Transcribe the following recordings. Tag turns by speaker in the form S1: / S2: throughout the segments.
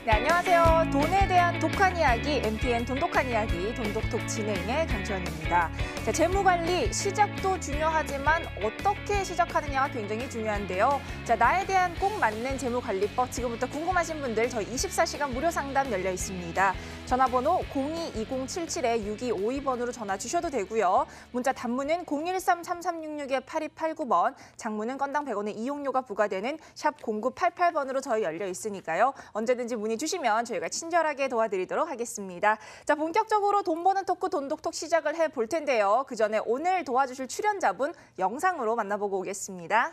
S1: 네, 안녕하세요. 돈에 대한 독한 이야기, MTN 돈독한 이야기, 돈독톡 진행의 강주현입니다. 자, 재무관리, 시작도 중요하지만 어떻게 시작하느냐가 굉장히 중요한데요. 자, 나에 대한 꼭 맞는 재무관리법, 지금부터 궁금하신 분들 저희 24시간 무료 상담 열려 있습니다. 전화번호 022077-6252번으로 전화 주셔도 되고요. 문자 단문은 013-3366-8289번, 장문은 건당 100원의 이용료가 부과되는 샵 0988번으로 저희 열려 있으니까요. 언제든지 문의 주시면 저희가 친절하게 도와드리도록 하겠습니다. 자, 본격적으로 돈 버는 토크 돈독톡 시작을 해볼 텐데요. 그 전에 오늘 도와주실 출연자분 영상으로 만나보고 오겠습니다.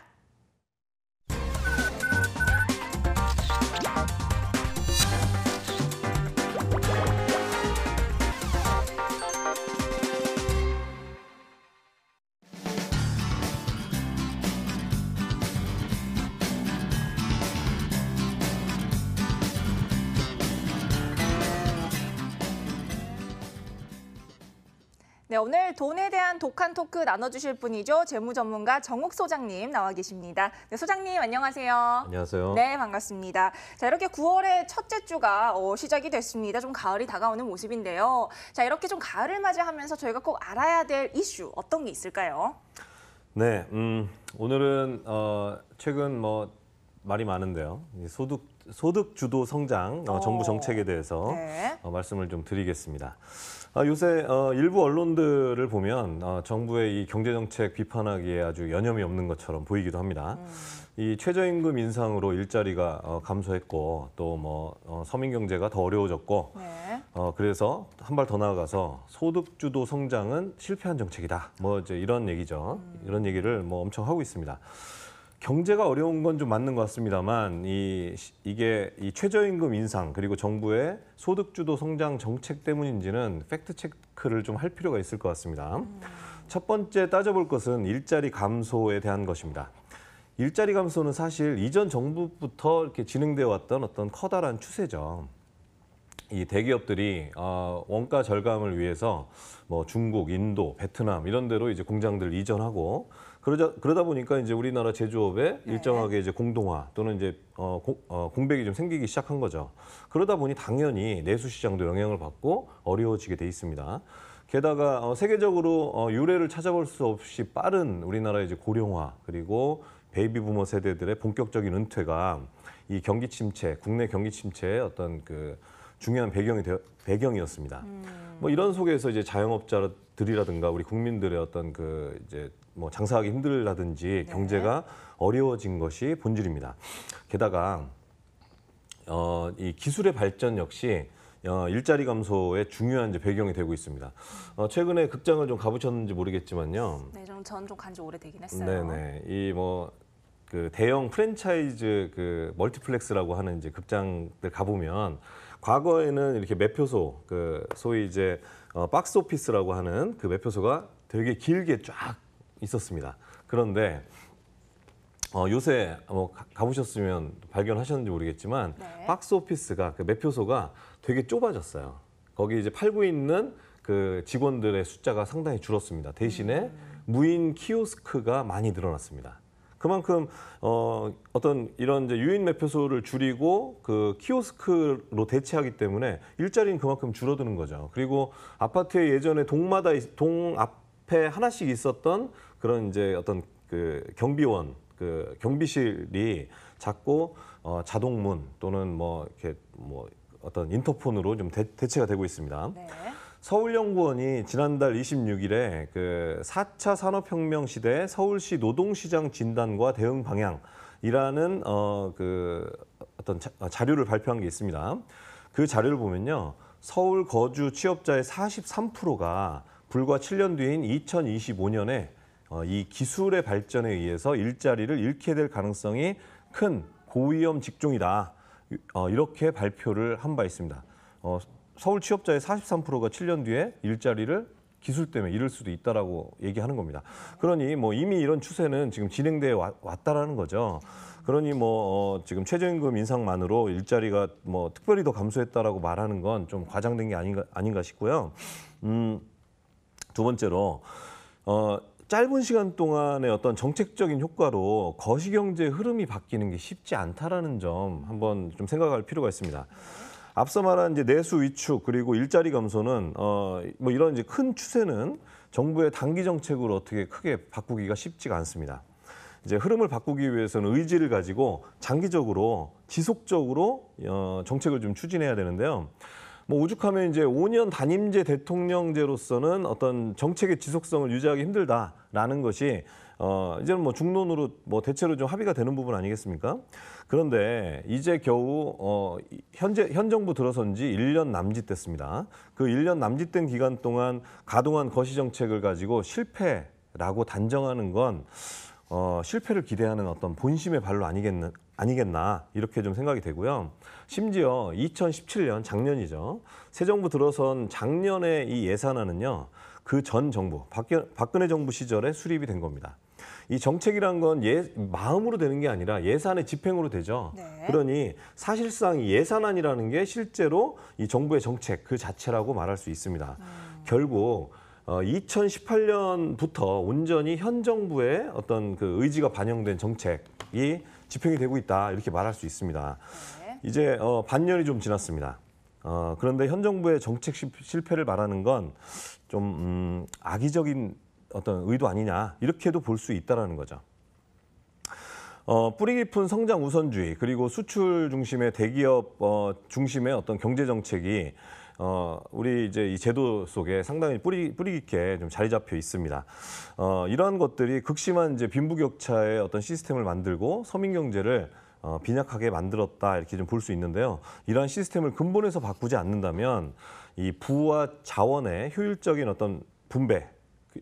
S1: 네, 오늘 돈에 대한 독한 토크 나눠주실 분이죠. 재무전문가 정욱 소장님 나와 계십니다. 네, 소장님 안녕하세요.
S2: 안녕하세요.
S1: 네, 반갑습니다. 자, 이렇게 9월의 첫째 주가 시작이 됐습니다. 좀 가을이 다가오는 모습인데요. 자, 이렇게 좀 가을을 맞이하면서 저희가 꼭 알아야 될 이슈 어떤 게 있을까요?
S2: 네, 오늘은 최근 말이 많은데요. 소득 주도 성장 정부 정책에 대해서
S1: 네.
S2: 말씀을 좀 드리겠습니다. 요새 일부 언론들을 보면 정부의 이 경제정책 비판하기에 아주 여념이 없는 것처럼 보이기도 합니다. 이 최저임금 인상으로 일자리가 감소했고 또 서민 경제가 더 어려워졌고
S1: 네.
S2: 그래서 한 발 더 나아가서 소득 주도 성장은 실패한 정책이다. 이제 이런 얘기죠. 이런 얘기를 엄청 하고 있습니다. 경제가 어려운 건 좀 맞는 것 같습니다만 이게 이 최저임금 인상 그리고 정부의 소득주도 성장 정책 때문인지는 팩트 체크를 좀 할 필요가 있을 것 같습니다. 첫 번째 따져볼 것은 일자리 감소에 대한 것입니다. 일자리 감소는 사실 이전 정부부터 이렇게 진행되어 왔던 어떤 커다란 추세죠. 이 대기업들이 원가 절감을 위해서 중국, 인도, 베트남 이런 데로 이제 공장들을 이전하고 그러다 보니까 이제 우리나라 제조업에 일정하게 이제 공동화 또는 이제 공백이 좀 생기기 시작한 거죠. 그러다 보니 당연히 내수 시장도 영향을 받고 어려워지게 돼 있습니다. 게다가 세계적으로 유례를 찾아볼 수 없이 빠른 우리나라의 이제 고령화 그리고 베이비 부머 세대들의 본격적인 은퇴가 이 경기 침체, 국내 경기 침체의 어떤 그 중요한 배경이었습니다. 이런 속에서 이제 자영업자들이라든가 우리 국민들의 어떤 그 이제 장사하기 힘들다든지 경제가 어려워진 것이 본질입니다. 게다가 이 기술의 발전 역시 일자리 감소의 중요한 이제 배경이 되고 있습니다. 최근에 극장을 좀 가보셨는지 모르겠지만요.
S1: 네, 전 좀 간지 오래되긴 했어요.
S2: 네네. 그 대형 프랜차이즈 그 멀티플렉스라고 하는 이제 극장들 가보면 과거에는 이렇게 매표소 그 소위 이제 박스 오피스라고 하는 그 매표소가 되게 길게 쫙 있었습니다. 그런데 요새 가보셨으면 발견하셨는지 모르겠지만 박스 오피스가 그 매표소가 되게 좁아졌어요. 거기 이제 팔고 있는 그 직원들의 숫자가 상당히 줄었습니다. 대신에 무인 키오스크가 많이 늘어났습니다. 그만큼 어떤 이런 이제 유인 매표소를 줄이고 그 키오스크로 대체하기 때문에 일자리는 그만큼 줄어드는 거죠. 그리고 아파트에 예전에 동 앞에 하나씩 있었던 그런 이제 어떤 그 경비원 그 경비실이 자꾸 자동문 또는 이렇게 어떤 인터폰으로 좀 대체가 되고 있습니다. 네. 서울연구원이 지난달 26일에 그 4차 산업혁명 시대 서울시 노동시장 진단과 대응 방향이라는 그 어떤 자료를 발표한 게 있습니다. 그 자료를 보면요, 서울 거주 취업자의 43%가 불과 7년 뒤인 2025년에 이 기술의 발전에 의해서 일자리를 잃게 될 가능성이 큰 고위험 직종이다. 이렇게 발표를 한 바 있습니다. 서울 취업자의 43%가 7년 뒤에 일자리를 기술 때문에 잃을 수도 있다라고 얘기하는 겁니다. 그러니 이미 이런 추세는 지금 진행돼 왔다라는 거죠. 그러니 지금 최저임금 인상만으로 일자리가 특별히 더 감소했다라고 말하는 건 좀 과장된 게 아닌가 싶고요. 두 번째로 짧은 시간 동안의 어떤 정책적인 효과로 거시경제 흐름이 바뀌는 게 쉽지 않다라는 점 한번 좀 생각할 필요가 있습니다. 앞서 말한 이제 내수 위축 그리고 일자리 감소는 뭐 이런 이제 큰 추세는 정부의 단기 정책으로 어떻게 크게 바꾸기가 쉽지가 않습니다. 이제 흐름을 바꾸기 위해서는 의지를 가지고 장기적으로 지속적으로 정책을 좀 추진해야 되는데요. 뭐 오죽하면 이제 5년 단임제 대통령제로서는 어떤 정책의 지속성을 유지하기 힘들다라는 것이 이제는 뭐 중론으로 뭐 대체로 좀 합의가 되는 부분 아니겠습니까? 그런데 이제 겨우 현 정부 들어선 지 1년 남짓 됐습니다. 그 1년 남짓된 기간 동안 가동한 거시 정책을 가지고 실패라고 단정하는 건 실패를 기대하는 어떤 본심의 발로 아니겠나 이렇게 좀 생각이 되고요. 심지어 2017년 작년이죠. 새 정부 들어선 작년에 이 예산안은요. 그 전 정부 박근혜 정부 시절에 수립이 된 겁니다. 이 정책이란 건 마음으로 되는 게 아니라 예산의 집행으로 되죠.
S1: 네.
S2: 그러니 사실상 이 예산안이라는 게 실제로 이 정부의 정책 그 자체라고 말할 수 있습니다. 결국 2018년부터 온전히 현 정부의 어떤 그 의지가 반영된 정책이 집행이 되고 있다 이렇게 말할 수 있습니다.
S1: 네.
S2: 이제 반년이 좀 지났습니다. 그런데 현 정부의 정책 실패를 말하는 건 좀 악의적인 어떤 의도 아니냐 이렇게도 볼 수 있다라는 거죠. 뿌리 깊은 성장 우선주의 그리고 수출 중심의 대기업 중심의 어떤 경제 정책이 우리 이제 이 제도 속에 상당히 뿌리 깊게 좀 자리 잡혀 있습니다. 이러한 것들이 극심한 이제 빈부격차의 어떤 시스템을 만들고 서민 경제를 빈약하게 만들었다 이렇게 좀 볼 수 있는데요. 이러한 시스템을 근본에서 바꾸지 않는다면 이 부와 자원의 효율적인 어떤 분배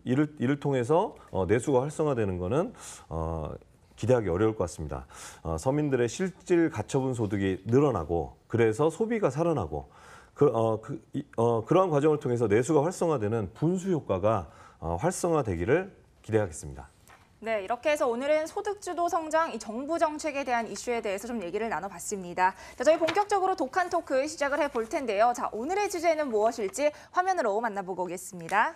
S2: 이를 통해서 내수가 활성화되는 거는 기대하기 어려울 것 같습니다. 서민들의 실질 가처분 소득이 늘어나고 그래서 소비가 살아나고 그러한 과정을 통해서 내수가 활성화되는 분수 효과가 활성화되기를 기대하겠습니다.
S1: 네, 이렇게 해서 오늘은 소득주도 성장, 이 정부 정책에 대한 이슈에 대해서 좀 얘기를 나눠봤습니다. 자, 저희 본격적으로 독한 토크 시작을 해볼 텐데요. 자, 오늘의 주제는 무엇일지 화면으로 만나보고 오겠습니다.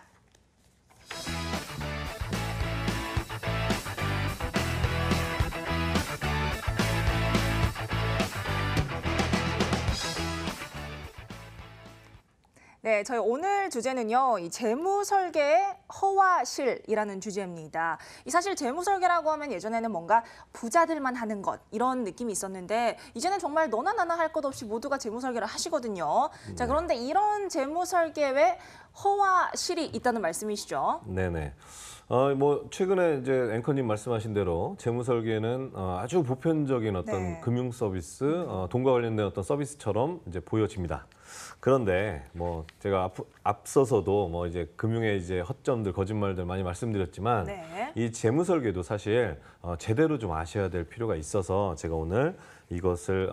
S1: 네, 저희 오늘 주제는요, 이 재무설계의 허와실이라는 주제입니다. 이 사실 재무설계라고 하면 예전에는 뭔가 부자들만 하는 것, 이런 느낌이 있었는데, 이제는 정말 너나 나나 할 것 없이 모두가 재무설계를 하시거든요. 자, 그런데 이런 재무설계에 허와실이 있다는 말씀이시죠?
S2: 네네. 뭐 최근에 이제 앵커님 말씀하신 대로 재무설계는 아주 보편적인 어떤
S1: 네.
S2: 금융 서비스, 돈과 관련된 어떤 서비스처럼 이제 보여집니다. 그런데 뭐 제가 앞서서도 뭐 이제 금융의 이제 허점들, 거짓말들 많이 말씀드렸지만
S1: 네.
S2: 이 재무설계도 사실 제대로 좀 아셔야 될 필요가 있어서 제가 오늘 이것을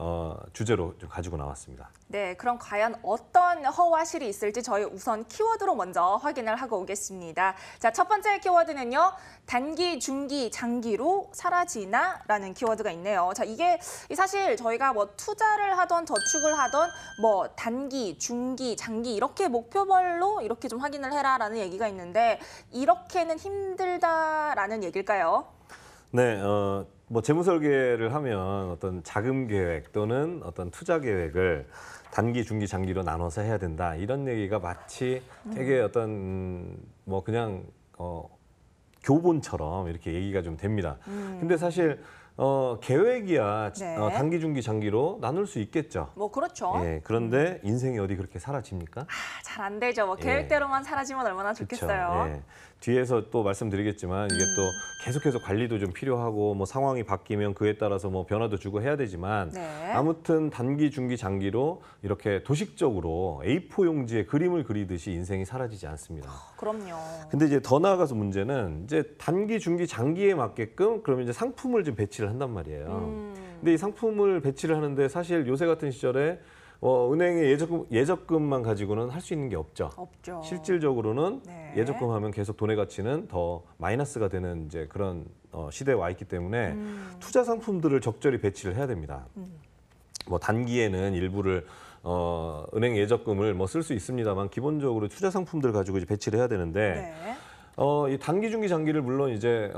S2: 주제로 좀 가지고 나왔습니다.
S1: 네, 그럼 과연 어떤 허와실이 있을지 저희 우선 키워드로 먼저 확인을 하고 오겠습니다. 자, 첫 번째 키워드는요. 단기, 중기, 장기로 사라지나라는 키워드가 있네요. 자, 이게 사실 저희가 뭐 투자를 하던 저축을 하던 뭐 단기, 중기, 장기 이렇게 목표별로 이렇게 좀 확인을 해라라는 얘기가 있는데 이렇게는 힘들다라는 얘기일까요?
S2: 네, 뭐 재무설계를 하면 어떤 자금 계획 또는 어떤 투자 계획을 단기, 중기, 장기로 나눠서 해야 된다. 이런 얘기가 마치 되게 어떤 뭐 그냥 교본처럼 이렇게 얘기가 좀 됩니다. 근데 사실 계획이야
S1: 네.
S2: 단기, 중기, 장기로 나눌 수 있겠죠.
S1: 뭐 그렇죠.
S2: 예, 그런데 인생이 어디 그렇게 사라집니까?
S1: 잘 안 되죠. 뭐
S2: 예.
S1: 계획대로만 사라지면 얼마나 좋겠어요.
S2: 그쵸, 예. 뒤에서 또 말씀드리겠지만 이게 또 계속해서 관리도 좀 필요하고 뭐 상황이 바뀌면 그에 따라서 뭐 변화도 주고 해야 되지만
S1: 네.
S2: 아무튼 단기, 중기, 장기로 이렇게 도식적으로 A4 용지에 그림을 그리듯이 인생이 사라지지 않습니다.
S1: 그럼요.
S2: 근데 이제 더 나아가서 문제는 이제 단기, 중기, 장기에 맞게끔 그러면 이제 상품을 좀 배치를 한단 말이에요. 근데 이 상품을 배치를 하는데 사실 요새 같은 시절에 은행의 예적금만 가지고는 할 수 있는 게 없죠.
S1: 없죠.
S2: 실질적으로는
S1: 네.
S2: 예적금 하면 계속 돈의 가치는 더 마이너스가 되는 이제 그런 시대에 와 있기 때문에 투자 상품들을 적절히 배치를 해야 됩니다. 뭐 단기에는 일부를 은행 예적금을 뭐 쓸 수 있습니다만 기본적으로 투자 상품들 가지고 이제 배치를 해야 되는데
S1: 네.
S2: 이 단기, 중기, 장기를 물론 이제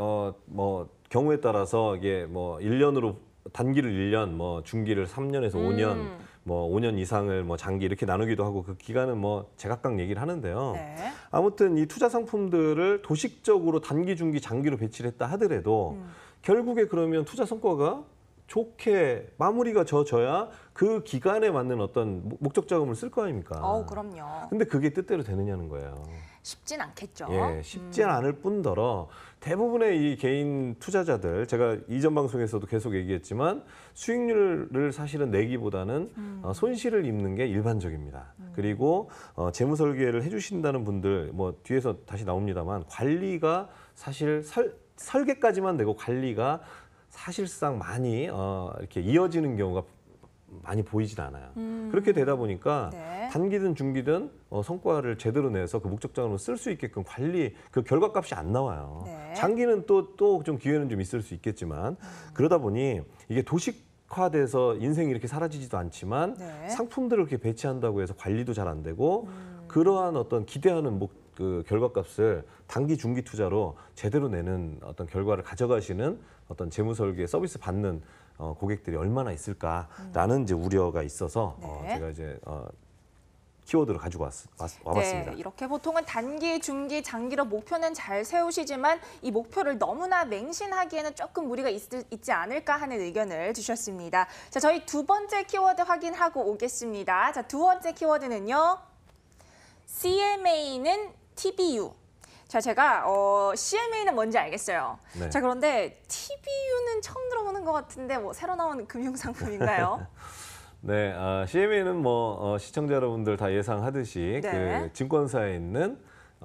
S2: 뭐 경우에 따라서 이게 뭐 1년으로 단기를 1년, 뭐 중기를 3년에서 5년, 뭐 5년 이상을 뭐 장기 이렇게 나누기도 하고 그 기간은 뭐 제각각 얘기를 하는데요.
S1: 네.
S2: 아무튼 이 투자 상품들을 도식적으로 단기, 중기, 장기로 배치를 했다 하더라도 결국에 그러면 투자 성과가 좋게 마무리가 져야 그 기간에 맞는 어떤 목적 자금을 쓸 거 아닙니까?
S1: 그럼요.
S2: 근데 그게 뜻대로 되느냐는 거예요.
S1: 쉽진 않겠죠.
S2: 예, 쉽지 않을 뿐더러 대부분의 이 개인 투자자들, 제가 이전 방송에서도 계속 얘기했지만 수익률을 사실은 내기보다는 손실을 입는 게 일반적입니다. 그리고 재무 설계를 해주신다는 분들, 뭐 뒤에서 다시 나옵니다만 관리가 사실 설계까지만 되고 관리가 사실상 많이 이렇게 이어지는 경우가 많이 보이진 않아요. 그렇게 되다 보니까
S1: 네.
S2: 단기든 중기든 성과를 제대로 내서 그 목적 자금으로 쓸 수 있게끔 관리 그 결과값이 안 나와요.
S1: 네.
S2: 장기는 또 좀 기회는 좀 있을 수 있겠지만 그러다 보니 이게 도식화돼서 인생이 이렇게 사라지지도 않지만
S1: 네.
S2: 상품들을 이렇게 배치한다고 해서 관리도 잘 안 되고 그러한 어떤 기대하는 그 결과값을 단기 중기 투자로 제대로 내는 어떤 결과를 가져가시는 어떤 재무 설계 서비스 받는 고객들이 얼마나 있을까라는 이제 우려가 있어서
S1: 네.
S2: 제가 이제 키워드를 가지고 와봤습니다.
S1: 네, 이렇게 보통은 단기, 중기, 장기로 목표는 잘 세우시지만 이 목표를 너무나 맹신하기에는 조금 무리가 있지 않을까 하는 의견을 주셨습니다. 자, 저희 두 번째 키워드 확인하고 오겠습니다. 자, 두 번째 키워드는요. CMA는 TBU. 자, 제가 CMA는 뭔지 알겠어요.
S2: 네.
S1: 자, 그런데 TBU는 처음 들어보는 것 같은데 뭐 새로 나온 금융상품인가요?
S2: 네, CMA는 뭐 시청자 여러분들 다 예상하듯이
S1: 네.
S2: 그 증권사에 있는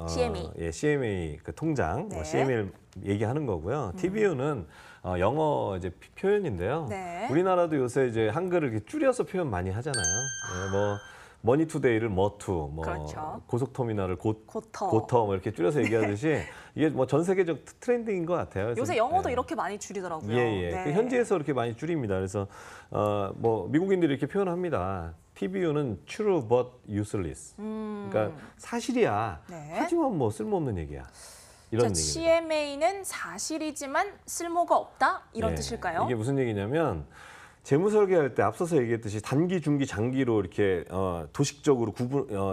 S1: CMA.
S2: 예, CMA 그 통장,
S1: 네.
S2: 뭐 CMA를 얘기하는 거고요. TBU는 영어 이제 표현인데요.
S1: 네.
S2: 우리나라도 요새 이제 한글을 이렇게 줄여서 표현 많이 하잖아요. 네, 뭐 머니투데이를 머투, 뭐
S1: 그렇죠.
S2: 고속터미널을
S1: 고터.
S2: 고터 뭐 이렇게 줄여서 얘기하듯이 이게 뭐 전 세계적 트렌드인 것 같아요. 그래서,
S1: 요새 영어도
S2: 예.
S1: 이렇게 많이 줄이더라고요.
S2: 예.
S1: 네.
S2: 그 현지에서 이렇게 많이 줄입니다. 그래서 뭐 미국인들이 이렇게 표현합니다. TBU는 true but useless. 그러니까 사실이야.
S1: 네.
S2: 하지만 뭐 쓸모없는 얘기야. 이런
S1: 자,
S2: 얘기입니다.
S1: CMA는 사실이지만 쓸모가 없다? 이런
S2: 예.
S1: 뜻일까요?
S2: 이게 무슨 얘기냐면 재무 설계할 때 앞서서 얘기했듯이 단기, 중기, 장기로 이렇게 도식적으로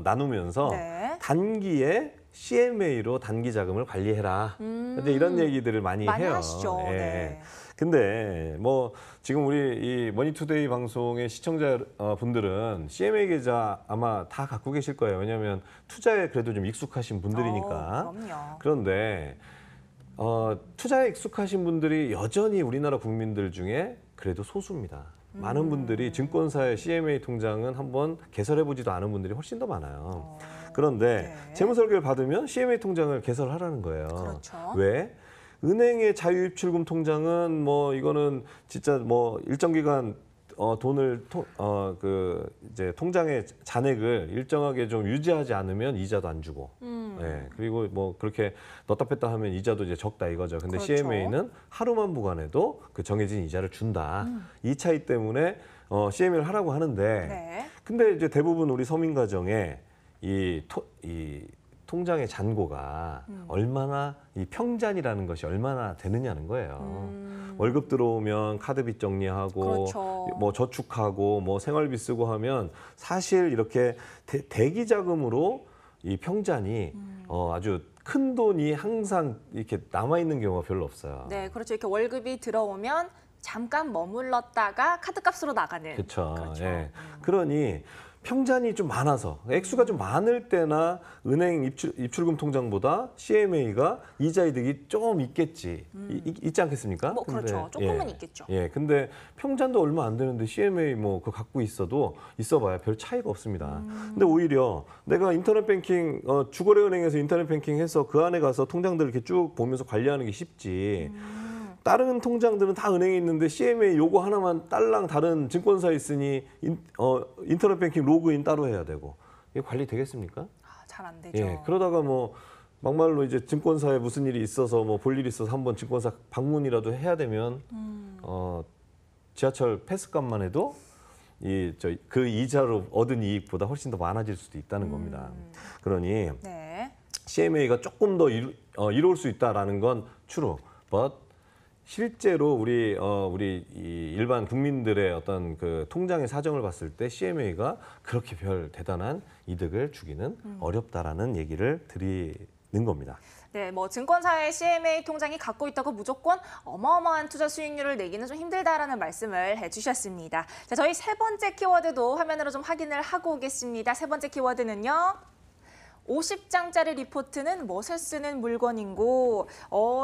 S2: 나누면서
S1: 네.
S2: 단기에 CMA로 단기 자금을 관리해라. 근데 이런 얘기들을 많이 해요.
S1: 하시죠.
S2: 예.
S1: 네.
S2: 근데 뭐 지금 우리 이 머니투데이 방송의 시청자 분들은 CMA 계좌 아마 다 갖고 계실 거예요. 왜냐하면 투자에 그래도 좀 익숙하신 분들이니까.
S1: 그럼요.
S2: 그런데 투자에 익숙하신 분들이 여전히 우리나라 국민들 중에 그래도 소수입니다. 많은 분들이 증권사의 CMA 통장은 한번 개설해보지도 않은 분들이 훨씬 더 많아요. 그런데
S1: 네.
S2: 재무설계를 받으면 CMA 통장을 개설하라 거예요.
S1: 그렇죠.
S2: 왜? 은행의 자유입출금 통장은 뭐 이거는 진짜 뭐 일정 기간 돈을 이제 통장의 잔액을 일정하게 좀 유지하지 않으면 이자도 안 주고, 예, 그리고 뭐 그렇게 넣다 뺐다 하면 이자도 이제 적다 이거죠. 근데
S1: 그렇죠.
S2: CMA는 하루만 보관해도 그 정해진 이자를 준다. 이 차이 때문에 CMA를 하라고 하는데,
S1: 네.
S2: 근데 이제 대부분 우리 서민 가정에 이 통장의 잔고가 얼마나 이 평잔이라는 것이 얼마나 되느냐는 거예요. 월급 들어오면 카드빚 정리하고
S1: 그렇죠.
S2: 뭐 저축하고 뭐 생활비 쓰고 하면 사실 이렇게 대기 자금으로 이 평잔이 아주 큰 돈이 항상 이렇게 남아 있는 경우가 별로 없어요.
S1: 네, 그렇죠. 이렇게 월급이 들어오면 잠깐 머물렀다가 카드값으로 나가는.
S2: 그렇죠.
S1: 그렇죠.
S2: 예. 그러니 평잔이 좀 많아서 액수가 좀 많을 때나 은행 입출금 통장보다 CMA가 이자 이득이 좀 있겠지. 있지 않겠습니까?
S1: 뭐 그렇죠. 조금은 있겠죠.
S2: 예. 근데 평잔도 얼마 안 되는데 CMA 뭐 그거 갖고 있어봐야 별 차이가 없습니다. 근데 오히려 내가 인터넷 뱅킹 주거래은행에서 인터넷 뱅킹 해서 그 안에 가서 통장들 이렇게 쭉 보면서 관리하는 게 쉽지. 다른 통장들은 다 은행에 있는데 CMA 요거 하나만 딸랑 다른 증권사에 있으니 인터넷 뱅킹 로그인 따로 해야 되고 이게 관리 되겠습니까?
S1: 잘 안 되죠.
S2: 예, 그러다가 뭐 막말로 이제 증권사에 무슨 일이 있어서 뭐 볼 일이 있어서 한번 증권사 방문이라도 해야 되면 지하철 패스값만 해도 그 이자로 얻은 이익보다 훨씬 더 많아질 수도 있다는 겁니다. 그러니
S1: 네.
S2: CMA가 조금 더 이룰 수 있다라는 건 true. But 실제로 우리 이 일반 국민들의 어떤 그 통장의 사정을 봤을 때 CMA가 그렇게 별 대단한 이득을 주기는 어렵다라는 얘기를 드리는 겁니다.
S1: 네, 뭐 증권사의 CMA 통장이 갖고 있다고 무조건 어마어마한 투자 수익률을 내기는 좀 힘들다라는 말씀을 해주셨습니다. 자, 저희 세 번째 키워드도 화면으로 좀 확인을 하고 오겠습니다. 세 번째 키워드는요. 50장짜리 리포트는 멋에 쓰는 물건인고,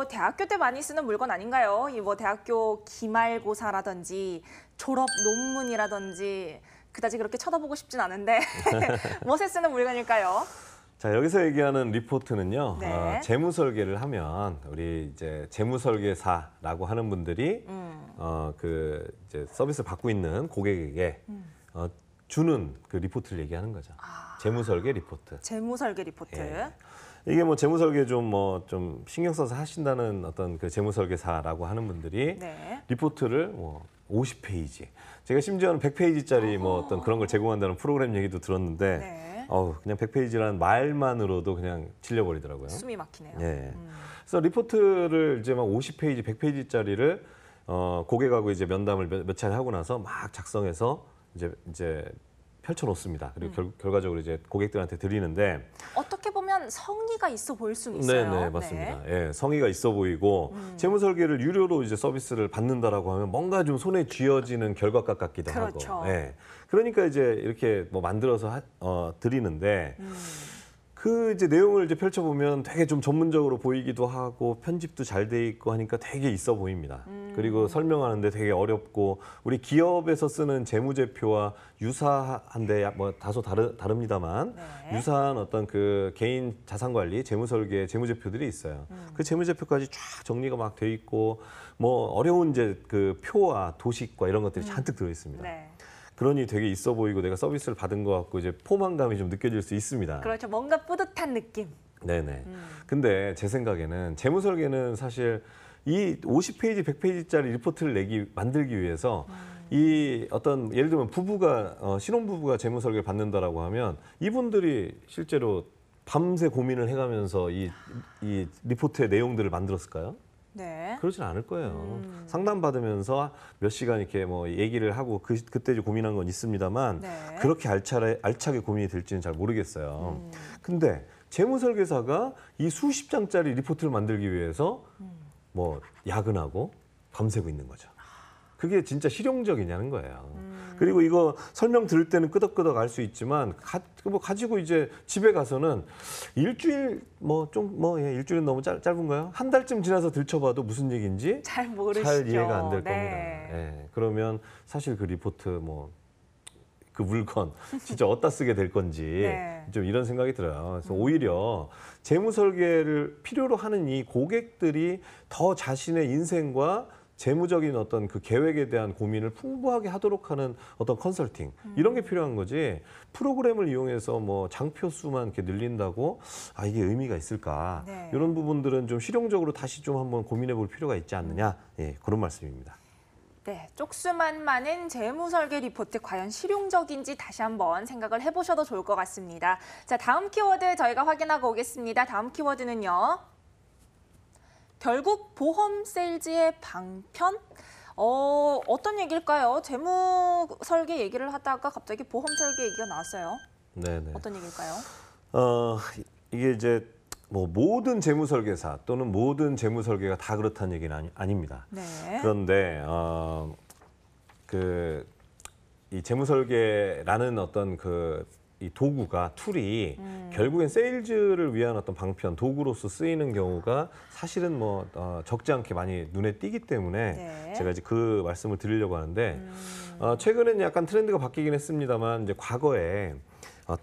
S1: 대학교 때 많이 쓰는 물건 아닌가요? 이 뭐 대학교 기말고사라든지 졸업 논문이라든지 그다지 그렇게 쳐다보고 싶진 않은데 멋에 쓰는 물건일까요?
S2: 자, 여기서 얘기하는 리포트는요,
S1: 네.
S2: 재무 설계를 하면 우리 이제 재무 설계사라고 하는 분들이 이제 서비스를 받고 있는 고객에게 주는 그 리포트를 얘기하는 거죠. 재무 설계 리포트.
S1: 재무 설계 리포트.
S2: 예. 이게 뭐 재무 설계 좀 신경 써서 하신다는 어떤 그 재무 설계사라고 하는 분들이
S1: 네.
S2: 리포트를 뭐 50페이지. 제가 심지어는 100페이지짜리 뭐 어떤 그런 걸 제공한다는 프로그램 얘기도 들었는데
S1: 네.
S2: 그냥 100페이지라는 말만으로도 그냥 질려버리더라고요.
S1: 숨이 막히네요.
S2: 예. 그래서 리포트를 이제 막 50페이지, 100페이지짜리를 고객하고 이제 면담을 몇 차례 하고 나서 막 작성해서 이제 펼쳐놓습니다. 그리고 결과적으로 이제 고객들한테 드리는데
S1: 어떻게 보면 성의가 있어 보일 수는 있어요.
S2: 네, 맞습니다. 예, 성의가 있어 보이고 재무 설계를 유료로 이제 서비스를 받는다라고 하면 뭔가 좀 손에 쥐어지는 결과값 같기도
S1: 그렇죠.
S2: 하고. 예. 그러니까 이제 이렇게 뭐 만들어서 드리는데 그 이제 내용을 이제 펼쳐보면 되게 좀 전문적으로 보이기도 하고 편집도 잘 돼 있고 하니까 되게 있어 보입니다. 그리고 설명하는데 되게 어렵고 우리 기업에서 쓰는 재무제표와 유사한데 뭐 다소 다릅니다만
S1: 네.
S2: 유사한 어떤 그 개인 자산관리 재무설계 재무제표들이 있어요. 그 재무제표까지 쫙 정리가 막 돼 있고 뭐 어려운 이제 그 표와 도식과 이런 것들이 잔뜩 들어 있습니다.
S1: 네.
S2: 그러니 되게 있어 보이고 내가 서비스를 받은 것 같고 이제 포만감이 좀 느껴질 수 있습니다.
S1: 그렇죠. 뭔가 뿌듯한 느낌.
S2: 네네. 근데 제 생각에는 재무 설계는 사실 이 50페이지, 100페이지짜리 리포트를 만들기 위해서 이 어떤 예를 들면 신혼부부가 재무 설계를 받는다라고 하면 이분들이 실제로 밤새 고민을 해가면서 이 리포트의 내용들을 만들었을까요?
S1: 네.
S2: 그러진 않을 거예요. 상담 받으면서 몇 시간 이렇게 뭐 얘기를 하고 그때 고민한 건 있습니다만
S1: 네.
S2: 그렇게 알차게 고민이 될지는 잘 모르겠어요. 근데 재무 설계사가 이 수십 장짜리 리포트를 만들기 위해서 뭐 야근하고 밤새고 있는 거죠. 그게 진짜 실용적이냐는 거예요. 그리고 이거 설명 들을 때는 끄덕끄덕 알 수 있지만 가지고 이제 집에 가서는 일주일 일주일은 너무 짧은가요? 한 달쯤 지나서 들춰봐도 무슨 얘기인지
S1: 잘 모르시죠.
S2: 잘 이해가 안 될
S1: 네.
S2: 겁니다. 예. 그러면 사실 그 리포트 그 물건 진짜 어디다 쓰게 될 건지
S1: 네.
S2: 좀 이런 생각이 들어요. 그래서 오히려 재무 설계를 필요로 하는 이 고객들이 더 자신의 인생과 재무적인 어떤 그 계획에 대한 고민을 풍부하게 하도록 하는 어떤 컨설팅 이런 게 필요한 거지 프로그램을 이용해서 뭐 장표 수만 이렇게 늘린다고 이게 의미가 있을까
S1: 네.
S2: 이런 부분들은 좀 실용적으로 다시 좀 한번 고민해 볼 필요가 있지 않느냐 그런 말씀입니다.
S1: 네, 쪽수만 많은 재무 설계 리포트 과연 실용적인지 다시 한번 생각을 해보셔도 좋을 것 같습니다. 자, 다음 키워드 저희가 확인하고 오겠습니다. 다음 키워드는요. 결국 보험 세일즈의 방편? 어떤 얘기일까요? 재무 설계 얘기를 하다가 갑자기 보험 설계 얘기가 나왔어요.
S2: 네네.
S1: 어떤 얘기일까요?
S2: 이게 이제 뭐 모든 재무 설계사 또는 모든 재무 설계가 다 그렇다는 얘기는 아닙니다.
S1: 네.
S2: 그런데 이 재무 설계라는 어떤 이 도구가 툴이 결국엔 세일즈를 위한 어떤 방편 도구로서 쓰이는 경우가 사실은 뭐 적지 않게 많이 눈에 띄기 때문에
S1: 네.
S2: 제가 이제 그 말씀을 드리려고 하는데 최근에는 약간 트렌드가 바뀌긴 했습니다만 이제 과거에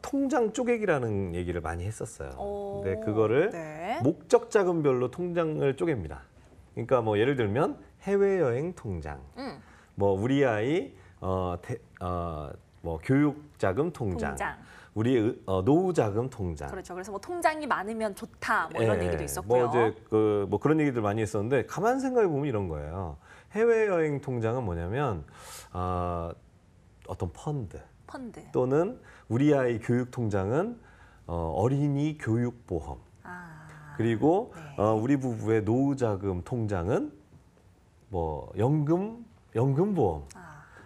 S2: 통장 쪼개기라는 얘기를 많이 했었어요. 근데 그거를
S1: 네.
S2: 목적 자금별로 통장을 쪼갭니다. 그러니까 뭐 예를 들면 해외여행 통장, 뭐 우리 아이 뭐 교육 자금 통장. 우리 노후 자금 통장.
S1: 그렇죠. 그래서 뭐 통장이 많으면 좋다 뭐 이런 얘기도 있었고요.
S2: 뭐 이제 뭐 그런 얘기들 많이 했었는데 가만 생각해 보면 이런 거예요. 해외여행 통장은 뭐냐면 어떤 펀드 또는 우리 아이 교육 통장은 어린이 교육 보험. 그리고
S1: 네.
S2: 우리 부부의 노후자금 통장은 뭐 연금보험.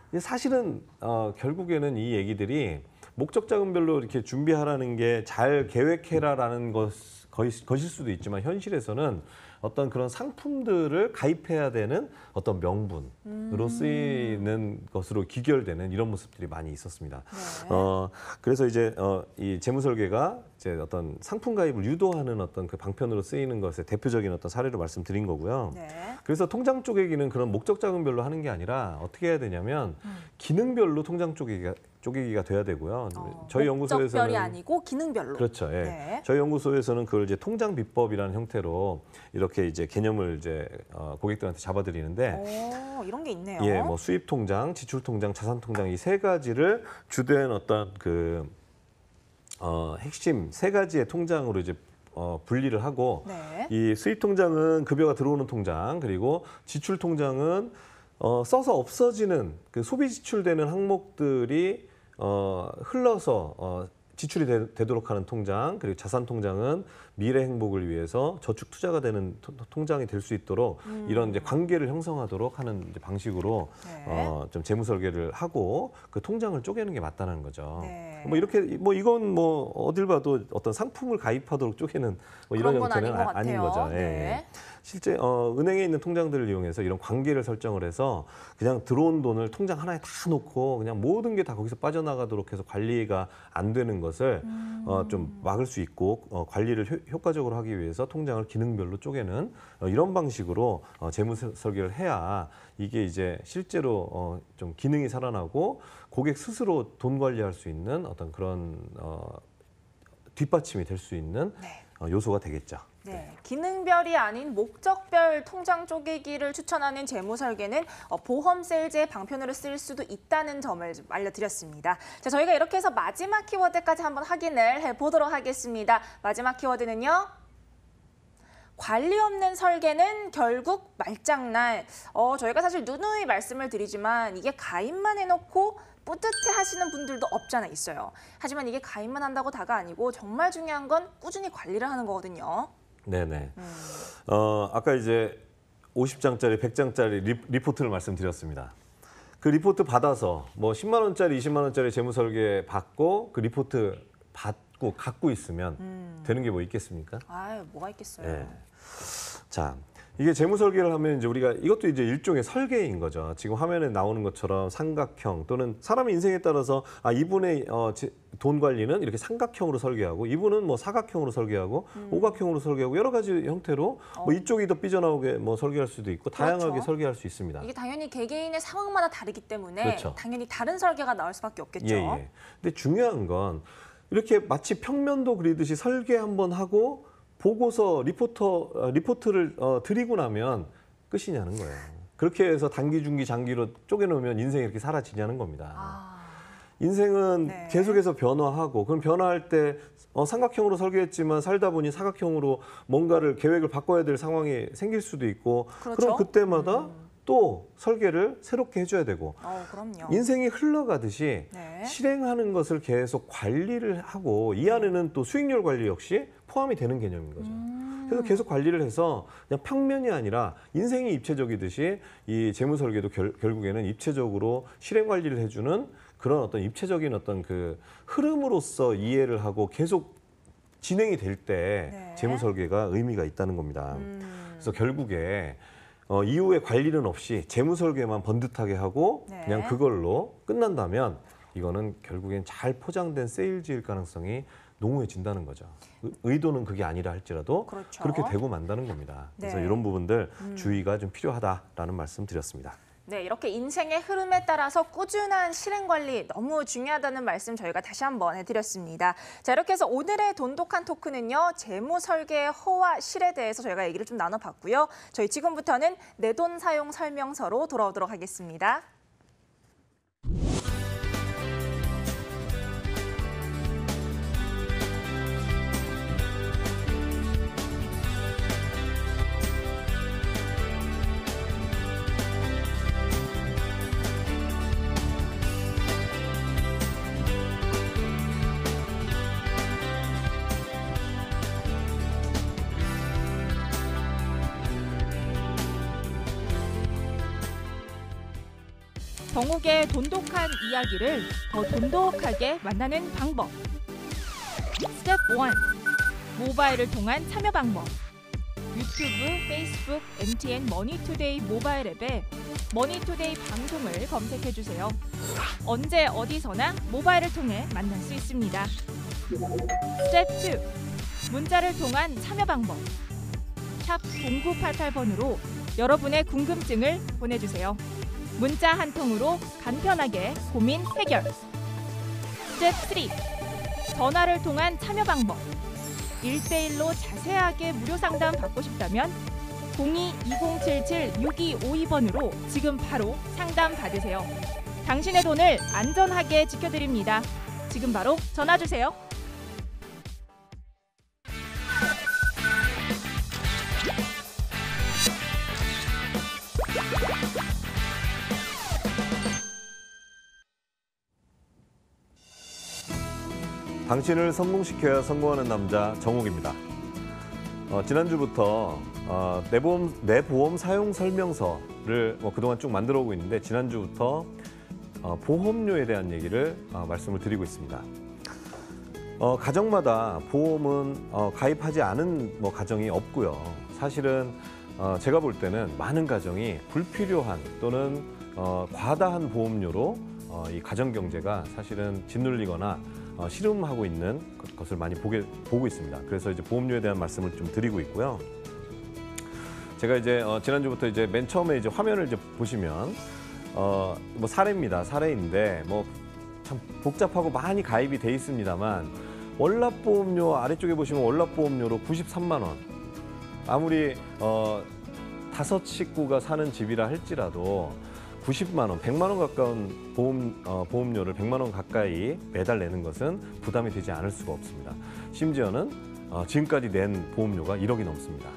S2: 이게 사실은 결국에는 이 얘기들이 목적자금별로 이렇게 준비하라는 게 잘 계획해라라는 것일 수도 있지만 현실에서는 어떤 그런 상품들을 가입해야 되는 어떤 명분으로 쓰이는 것으로 귀결되는 이런 모습들이 많이 있었습니다.
S1: 네.
S2: 그래서 이제 이 재무설계가 이제 어떤 상품 가입을 유도하는 어떤 그 방편으로 쓰이는 것의 대표적인 어떤 사례로 말씀드린 거고요.
S1: 네.
S2: 그래서 통장 쪼개기는 그런 목적자금별로 하는 게 아니라 어떻게 해야 되냐면 기능별로 통장 쪼개기가 돼야 되고요. 저희 연구소에서는
S1: 목적별이 아니고 기능별로.
S2: 그렇죠. 예.
S1: 네.
S2: 저희 연구소에서는 그걸 이제 통장 비법이라는 형태로 이렇게 이제 개념을 이제 고객들한테 잡아드리는데,
S1: 이런 게 있네요.
S2: 예, 뭐 수입 통장, 지출 통장, 자산 통장 이 세 가지를 주된 어떤 그 핵심 세 가지의 통장으로 이제 분리를 하고,
S1: 네.
S2: 이 수입 통장은 급여가 들어오는 통장, 그리고 지출 통장은 써서 없어지는 그 소비 지출되는 항목들이 흘러서 지출이 되도록 하는 통장, 그리고 자산 통장은 미래 행복을 위해서 저축 투자가 되는 통장이 될 수 있도록 이런 이제 관계를 형성하도록 하는 이제 방식으로
S1: 네.
S2: 좀 재무 설계를 하고 그 통장을 쪼개는 게 맞다는 거죠.
S1: 네.
S2: 뭐 이렇게 뭐 이건 뭐 어딜 봐도 어떤 상품을 가입하도록 쪼개는 뭐 이런
S1: 그런 건
S2: 형태는
S1: 아닌 것
S2: 아닌
S1: 같아요.
S2: 거죠. 예.
S1: 네.
S2: 실제 은행에 있는 통장들을 이용해서 이런 관계를 설정을 해서 그냥 들어온 돈을 통장 하나에 다 놓고 그냥 모든 게 다 거기서 빠져나가도록 해서 관리가 안 되는 것을 좀 막을 수 있고 관리를 효과적으로 하기 위해서 통장을 기능별로 쪼개는 이런 방식으로 재무 설계를 해야 이게 이제 실제로 좀 기능이 살아나고 고객 스스로 돈 관리할 수 있는 어떤 그런 뒷받침이 될 수 있는
S1: 네.
S2: 요소가 되겠죠.
S1: 네, 기능별이 아닌 목적별 통장 쪼개기를 추천하는 재무 설계는 보험 세일즈의 방편으로 쓰일 수도 있다는 점을 좀 알려드렸습니다. 자, 저희가 이렇게 해서 마지막 키워드까지 한번 확인을 해보도록 하겠습니다. 마지막 키워드는요. 관리 없는 설계는 결국 말장난. 저희가 사실 누누이 말씀을 드리지만 이게 가입만 해놓고 뿌듯해 하시는 분들도 없잖아 있어요. 하지만 이게 가입만 한다고 다가 아니고 정말 중요한 건 꾸준히 관리를 하는 거거든요.
S2: 네네. 아까 이제 50장짜리, 100장짜리 리포트를 말씀드렸습니다. 그 리포트 받아서 뭐 10만 원짜리, 20만 원짜리 재무 설계 받고 그 리포트 받고 갖고 있으면 되는 게 뭐 있겠습니까?
S1: 아유, 뭐가 있겠어요.
S2: 예. 자, 이게 재무 설계를 하면 이제 우리가 이것도 이제 일종의 설계인 거죠. 지금 화면에 나오는 것처럼 삼각형 또는 사람의 인생에 따라서 이분의 돈 관리는 이렇게 삼각형으로 설계하고 이분은 뭐 사각형으로 설계하고 오각형으로 설계하고 여러 가지 형태로 뭐 이쪽이 더 삐져나오게 뭐 설계할 수도 있고 다양하게
S1: 그렇죠.
S2: 설계할 수 있습니다.
S1: 이게 당연히 개개인의 상황마다 다르기 때문에
S2: 그렇죠.
S1: 당연히 다른 설계가 나올 수밖에 없겠죠.
S2: 예. 근데 중요한 건 이렇게 마치 평면도 그리듯이 설계 한번 하고 보고서 리포트를 드리고 나면 끝이냐는 거예요. 그렇게 해서 단기, 중기, 장기로 쪼개놓으면 인생이 이렇게 사라지냐는 겁니다. 인생은
S1: 네.
S2: 계속해서 변화하고 그럼 변화할 때 삼각형으로 설계했지만 살다 보니 사각형으로 뭔가를 계획을 바꿔야 될 상황이 생길 수도 있고
S1: 그렇죠.
S2: 그럼 그때마다 또 설계를 새롭게 해줘야 되고
S1: 그럼요.
S2: 인생이 흘러가듯이
S1: 네.
S2: 실행하는 것을 계속 관리를 하고 이 안에는 또 수익률 관리 역시 포함이 되는 개념인 거죠. 그래서 계속 관리를 해서 그냥 평면이 아니라 인생이 입체적이듯이 이 재무 설계도 결국에는 입체적으로 실행 관리를 해주는 그런 어떤 입체적인 어떤 그 흐름으로서 이해를 하고 계속 진행이 될 때
S1: 네.
S2: 재무 설계가 의미가 있다는 겁니다. 그래서 결국에 이후에 관리는 없이 재무 설계만 번듯하게 하고
S1: 네.
S2: 그냥 그걸로 끝난다면 이거는 결국엔 잘 포장된 세일즈일 가능성이 농후해진다는 거죠. 의도는 그게 아니라 할지라도
S1: 그렇죠.
S2: 그렇게 되고 만다는 겁니다. 그래서
S1: 네.
S2: 이런 부분들 주의가 좀 필요하다라는 말씀 드렸습니다.
S1: 네, 이렇게 인생의 흐름에 따라서 꾸준한 실행 관리 너무 중요하다는 말씀 저희가 다시 한번 해드렸습니다. 자, 이렇게 해서 오늘의 돈독한 토크는요, 재무 설계의 허와 실에 대해서 저희가 얘기를 좀 나눠봤고요. 저희 지금부터는 내 돈 사용 설명서로 돌아오도록 하겠습니다. 정욱의 돈독한 이야기를 더 돈독하게 만나는 방법. 스텝 1. 모바일을 통한 참여 방법. 유튜브, 페이스북, MTN 머니투데이 모바일 앱에 머니투데이 방송을 검색해주세요. 언제 어디서나 모바일을 통해 만날 수 있습니다. 스텝 2. 문자를 통한 참여 방법. 샵 0988번으로 여러분의 궁금증을 보내주세요. 문자 한 통으로 간편하게 고민 해결. 스텝 3. 전화를 통한 참여 방법. 1대1로 자세하게 무료 상담 받고 싶다면 02-2077-6252번으로 지금 바로 상담 받으세요. 당신의 돈을 안전하게 지켜드립니다. 지금 바로 전화 주세요.
S2: 당신을 성공시켜야 성공하는 남자 정욱입니다. 지난주부터 내 보험 사용 설명서를 그동안 쭉 만들어 오고 있는데 지난주부터 보험료에 대한 얘기를 말씀을 드리고 있습니다. 가정마다 보험은 가입하지 않은 가정이 없고요. 사실은 제가 볼 때는 많은 가정이 불필요한 또는 과다한 보험료로 이 가정 경제가 사실은 짓눌리거나 씨름하고 있는 것을 많이 보고 있습니다. 그래서 이제 보험료에 대한 말씀을 좀 드리고 있고요. 제가 이제 지난주부터 이제 맨 처음에 이제 화면을 이제 보시면 사례입니다. 사례인데 참 복잡하고 많이 가입이 돼 있습니다만 월납보험료 아래쪽에 보시면 월납보험료로 93만 원. 아무리 5 식구가 사는 집이라 할지라도 90만 원, 100만 원 가까운 보험료를 100만 원 가까이 매달 내는 것은 부담이 되지 않을 수가 없습니다. 심지어는 지금까지 낸 보험료가 1억이 넘습니다.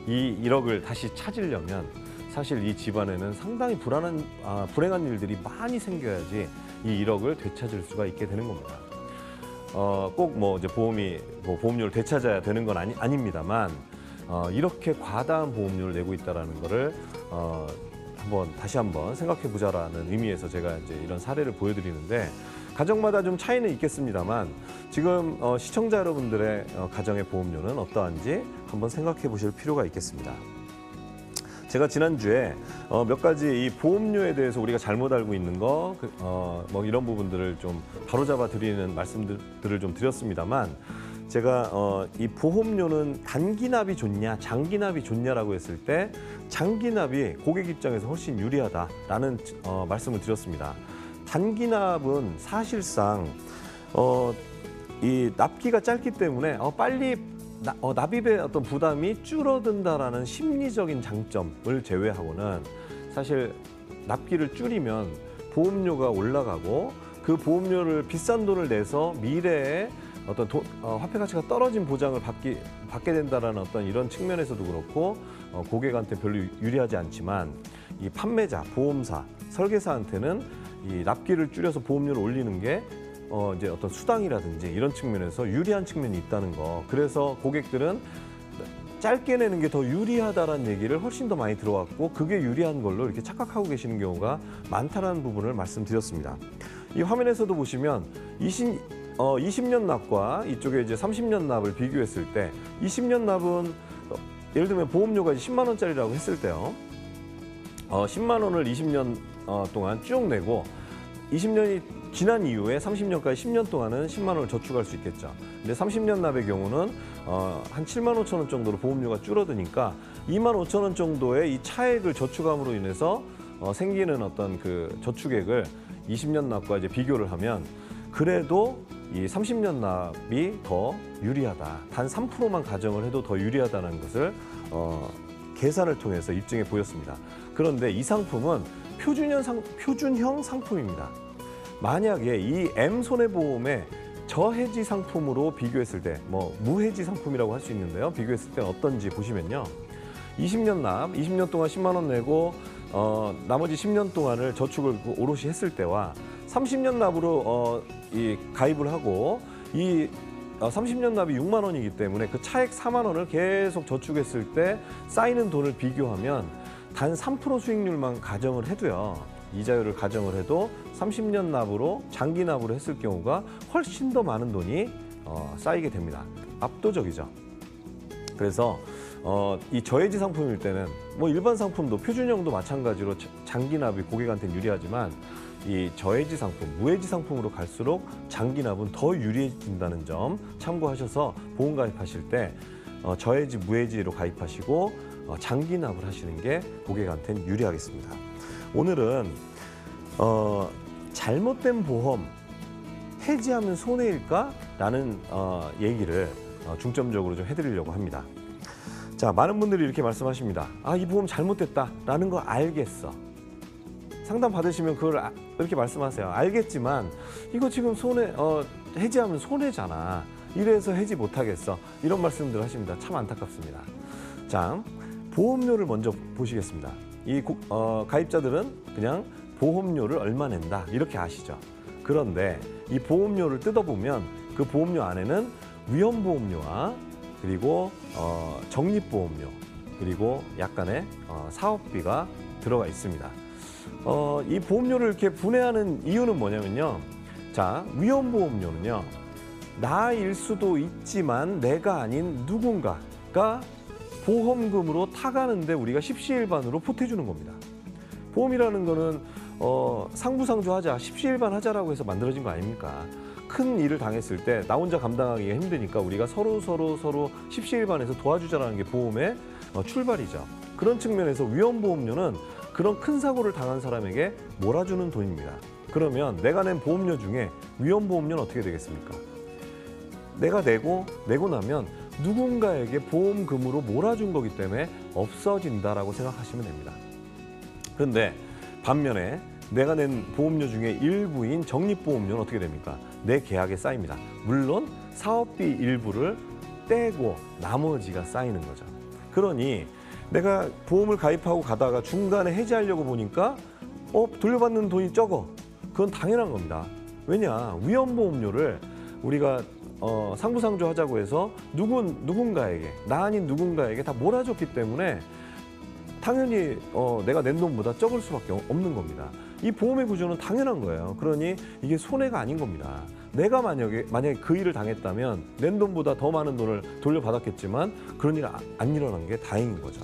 S2: 이 1억을 다시 찾으려면 사실 이 집안에는 상당히 불행한 일들이 많이 생겨야지 이 1억을 되찾을 수가 있게 되는 겁니다. 꼭 이제 보험료를 되찾아야 되는 건 아닙니다만 이렇게 과다한 보험료를 내고 있다는 것을 다시 한번 생각해 보자라는 의미에서 제가 이제 이런 사례를 보여드리는데 가정마다 좀 차이는 있겠습니다만 지금 시청자 여러분들의 가정의 보험료는 어떠한지 한번 생각해 보실 필요가 있겠습니다. 제가 지난주에 몇 가지 이 보험료에 대해서 우리가 잘못 알고 있는 거 이런 부분들을 좀 바로잡아 드리는 말씀들을 좀 드렸습니다만 제가 이 보험료는 단기납이 좋냐 장기납이 좋냐라고 했을 때 장기납이 고객 입장에서 훨씬 유리하다라는 말씀을 드렸습니다. 단기납은 사실상 이 납기가 짧기 때문에 빨리 납입의 어떤 부담이 줄어든다라는 심리적인 장점을 제외하고는 사실 납기를 줄이면 보험료가 올라가고 그 보험료를 비싼 돈을 내서 미래에 어떤 화폐 가치가 떨어진 보장을 받게 된다라는 어떤 이런 측면에서도 그렇고 고객한테 별로 유리하지 않지만 이 판매자, 보험사, 설계사한테는 이 납기를 줄여서 보험료를 올리는 게 이제 어떤 수당이라든지 이런 측면에서 유리한 측면이 있다는 거. 그래서 고객들은 짧게 내는 게 더 유리하다라는 얘기를 훨씬 더 많이 들어왔고 그게 유리한 걸로 이렇게 착각하고 계시는 경우가 많다는 부분을 말씀드렸습니다. 이 화면에서도 보시면 20년 납과 이쪽에 이제 30년 납을 비교했을 때 20년 납은 예를 들면 보험료가 10만 원짜리라고 했을 때요. 10만 원을 20년 동안 쭉 내고 20년이 지난 이후에 30년까지 10년 동안은 10만 원을 저축할 수 있겠죠. 근데 30년 납의 경우는 한 7만 5천 원 정도로 보험료가 줄어드니까 2만 5천 원 정도의 이 차액을 저축함으로 인해서 생기는 어떤 그 저축액을 20년 납과 이제 비교를 하면 그래도 이 30년 납이 더 유리하다. 단 3%만 가정을 해도 더 유리하다는 것을 계산을 통해서 입증해 보였습니다. 그런데 이 상품은 표준형 상품입니다. 만약에 이 M손해보험의 저해지 상품으로 비교했을 때, 무해지 상품이라고 할 수 있는데요. 비교했을 때 어떤지 보시면요. 20년 납, 20년 동안 10만 원 내고 나머지 10년 동안을 저축을 오롯이 했을 때와 30년 납으로 이 가입을 하고 이 30년 납이 6만 원이기 때문에 그 차액 4만 원을 계속 저축했을 때 쌓이는 돈을 비교하면 단 3% 수익률만 가정을 해도요. 이자율을 가정을 해도 30년 납으로 장기 납으로 했을 경우가 훨씬 더 많은 돈이 쌓이게 됩니다. 압도적이죠. 그래서 이 저해지 상품일 때는 뭐 일반 상품도 표준형도 마찬가지로 장기 납이 고객한테는 유리하지만 이 저해지 상품, 무해지 상품으로 갈수록 장기 납은 더 유리해진다는 점 참고하셔서 보험 가입하실 때 저해지, 무해지로 가입하시고 장기 납을 하시는 게 고객한테는 유리하겠습니다. 오늘은 잘못된 보험 해지하면 손해일까라는 얘기를 중점적으로 좀 해드리려고 합니다. 자, 많은 분들이 이렇게 말씀하십니다. 아, 이 보험 잘못됐다라는 거 알겠어. 상담 받으시면 그걸 이렇게 말씀하세요. 알겠지만 이거 지금 해지하면 손해잖아. 이래서 해지 못하겠어. 이런 말씀들 하십니다. 참 안타깝습니다. 자, 보험료를 먼저 보시겠습니다. 이 가입자들은 그냥 보험료를 얼마 낸다 이렇게 아시죠. 그런데 이 보험료를 뜯어보면 그 보험료 안에는 위험보험료와 그리고 적립보험료 그리고 약간의 사업비가 들어가 있습니다. 이 보험료를 이렇게 분해하는 이유는 뭐냐면요. 자, 위험보험료는요. 나일 수도 있지만 내가 아닌 누군가가 보험금으로 타가는데 우리가 십시일반으로 보태주는 겁니다. 보험이라는 거는 상부상조하자, 십시일반하자라고 해서 만들어진 거 아닙니까? 큰 일을 당했을 때 나 혼자 감당하기가 힘드니까 우리가 서로 십시일반해서 도와주자라는 게 보험의 출발이죠. 그런 측면에서 위험보험료는 그런 큰 사고를 당한 사람에게 몰아주는 돈입니다. 그러면 내가 낸 보험료 중에 위험보험료는 어떻게 되겠습니까? 내가 내고 나면 누군가에게 보험금으로 몰아준 거기 때문에 없어진다라고 생각하시면 됩니다. 그런데 반면에 내가 낸 보험료 중에 일부인 적립보험료는 어떻게 됩니까? 내 계약에 쌓입니다. 물론 사업비 일부를 떼고 나머지가 쌓이는 거죠. 그러니 내가 보험을 가입하고 가다가 중간에 해지하려고 보니까 돌려받는 돈이 적어. 그건 당연한 겁니다. 왜냐? 위험보험료를 우리가 상부상조하자고 해서 누군가에게, 나 아닌 누군가에게 다 몰아줬기 때문에 당연히 내가 낸 돈보다 적을 수밖에 없는 겁니다. 이 보험의 구조는 당연한 거예요. 그러니 이게 손해가 아닌 겁니다. 내가 만약에 그 일을 당했다면 낸 돈보다 더 많은 돈을 돌려받았겠지만 그런 일이 안 일어난 게 다행인 거죠.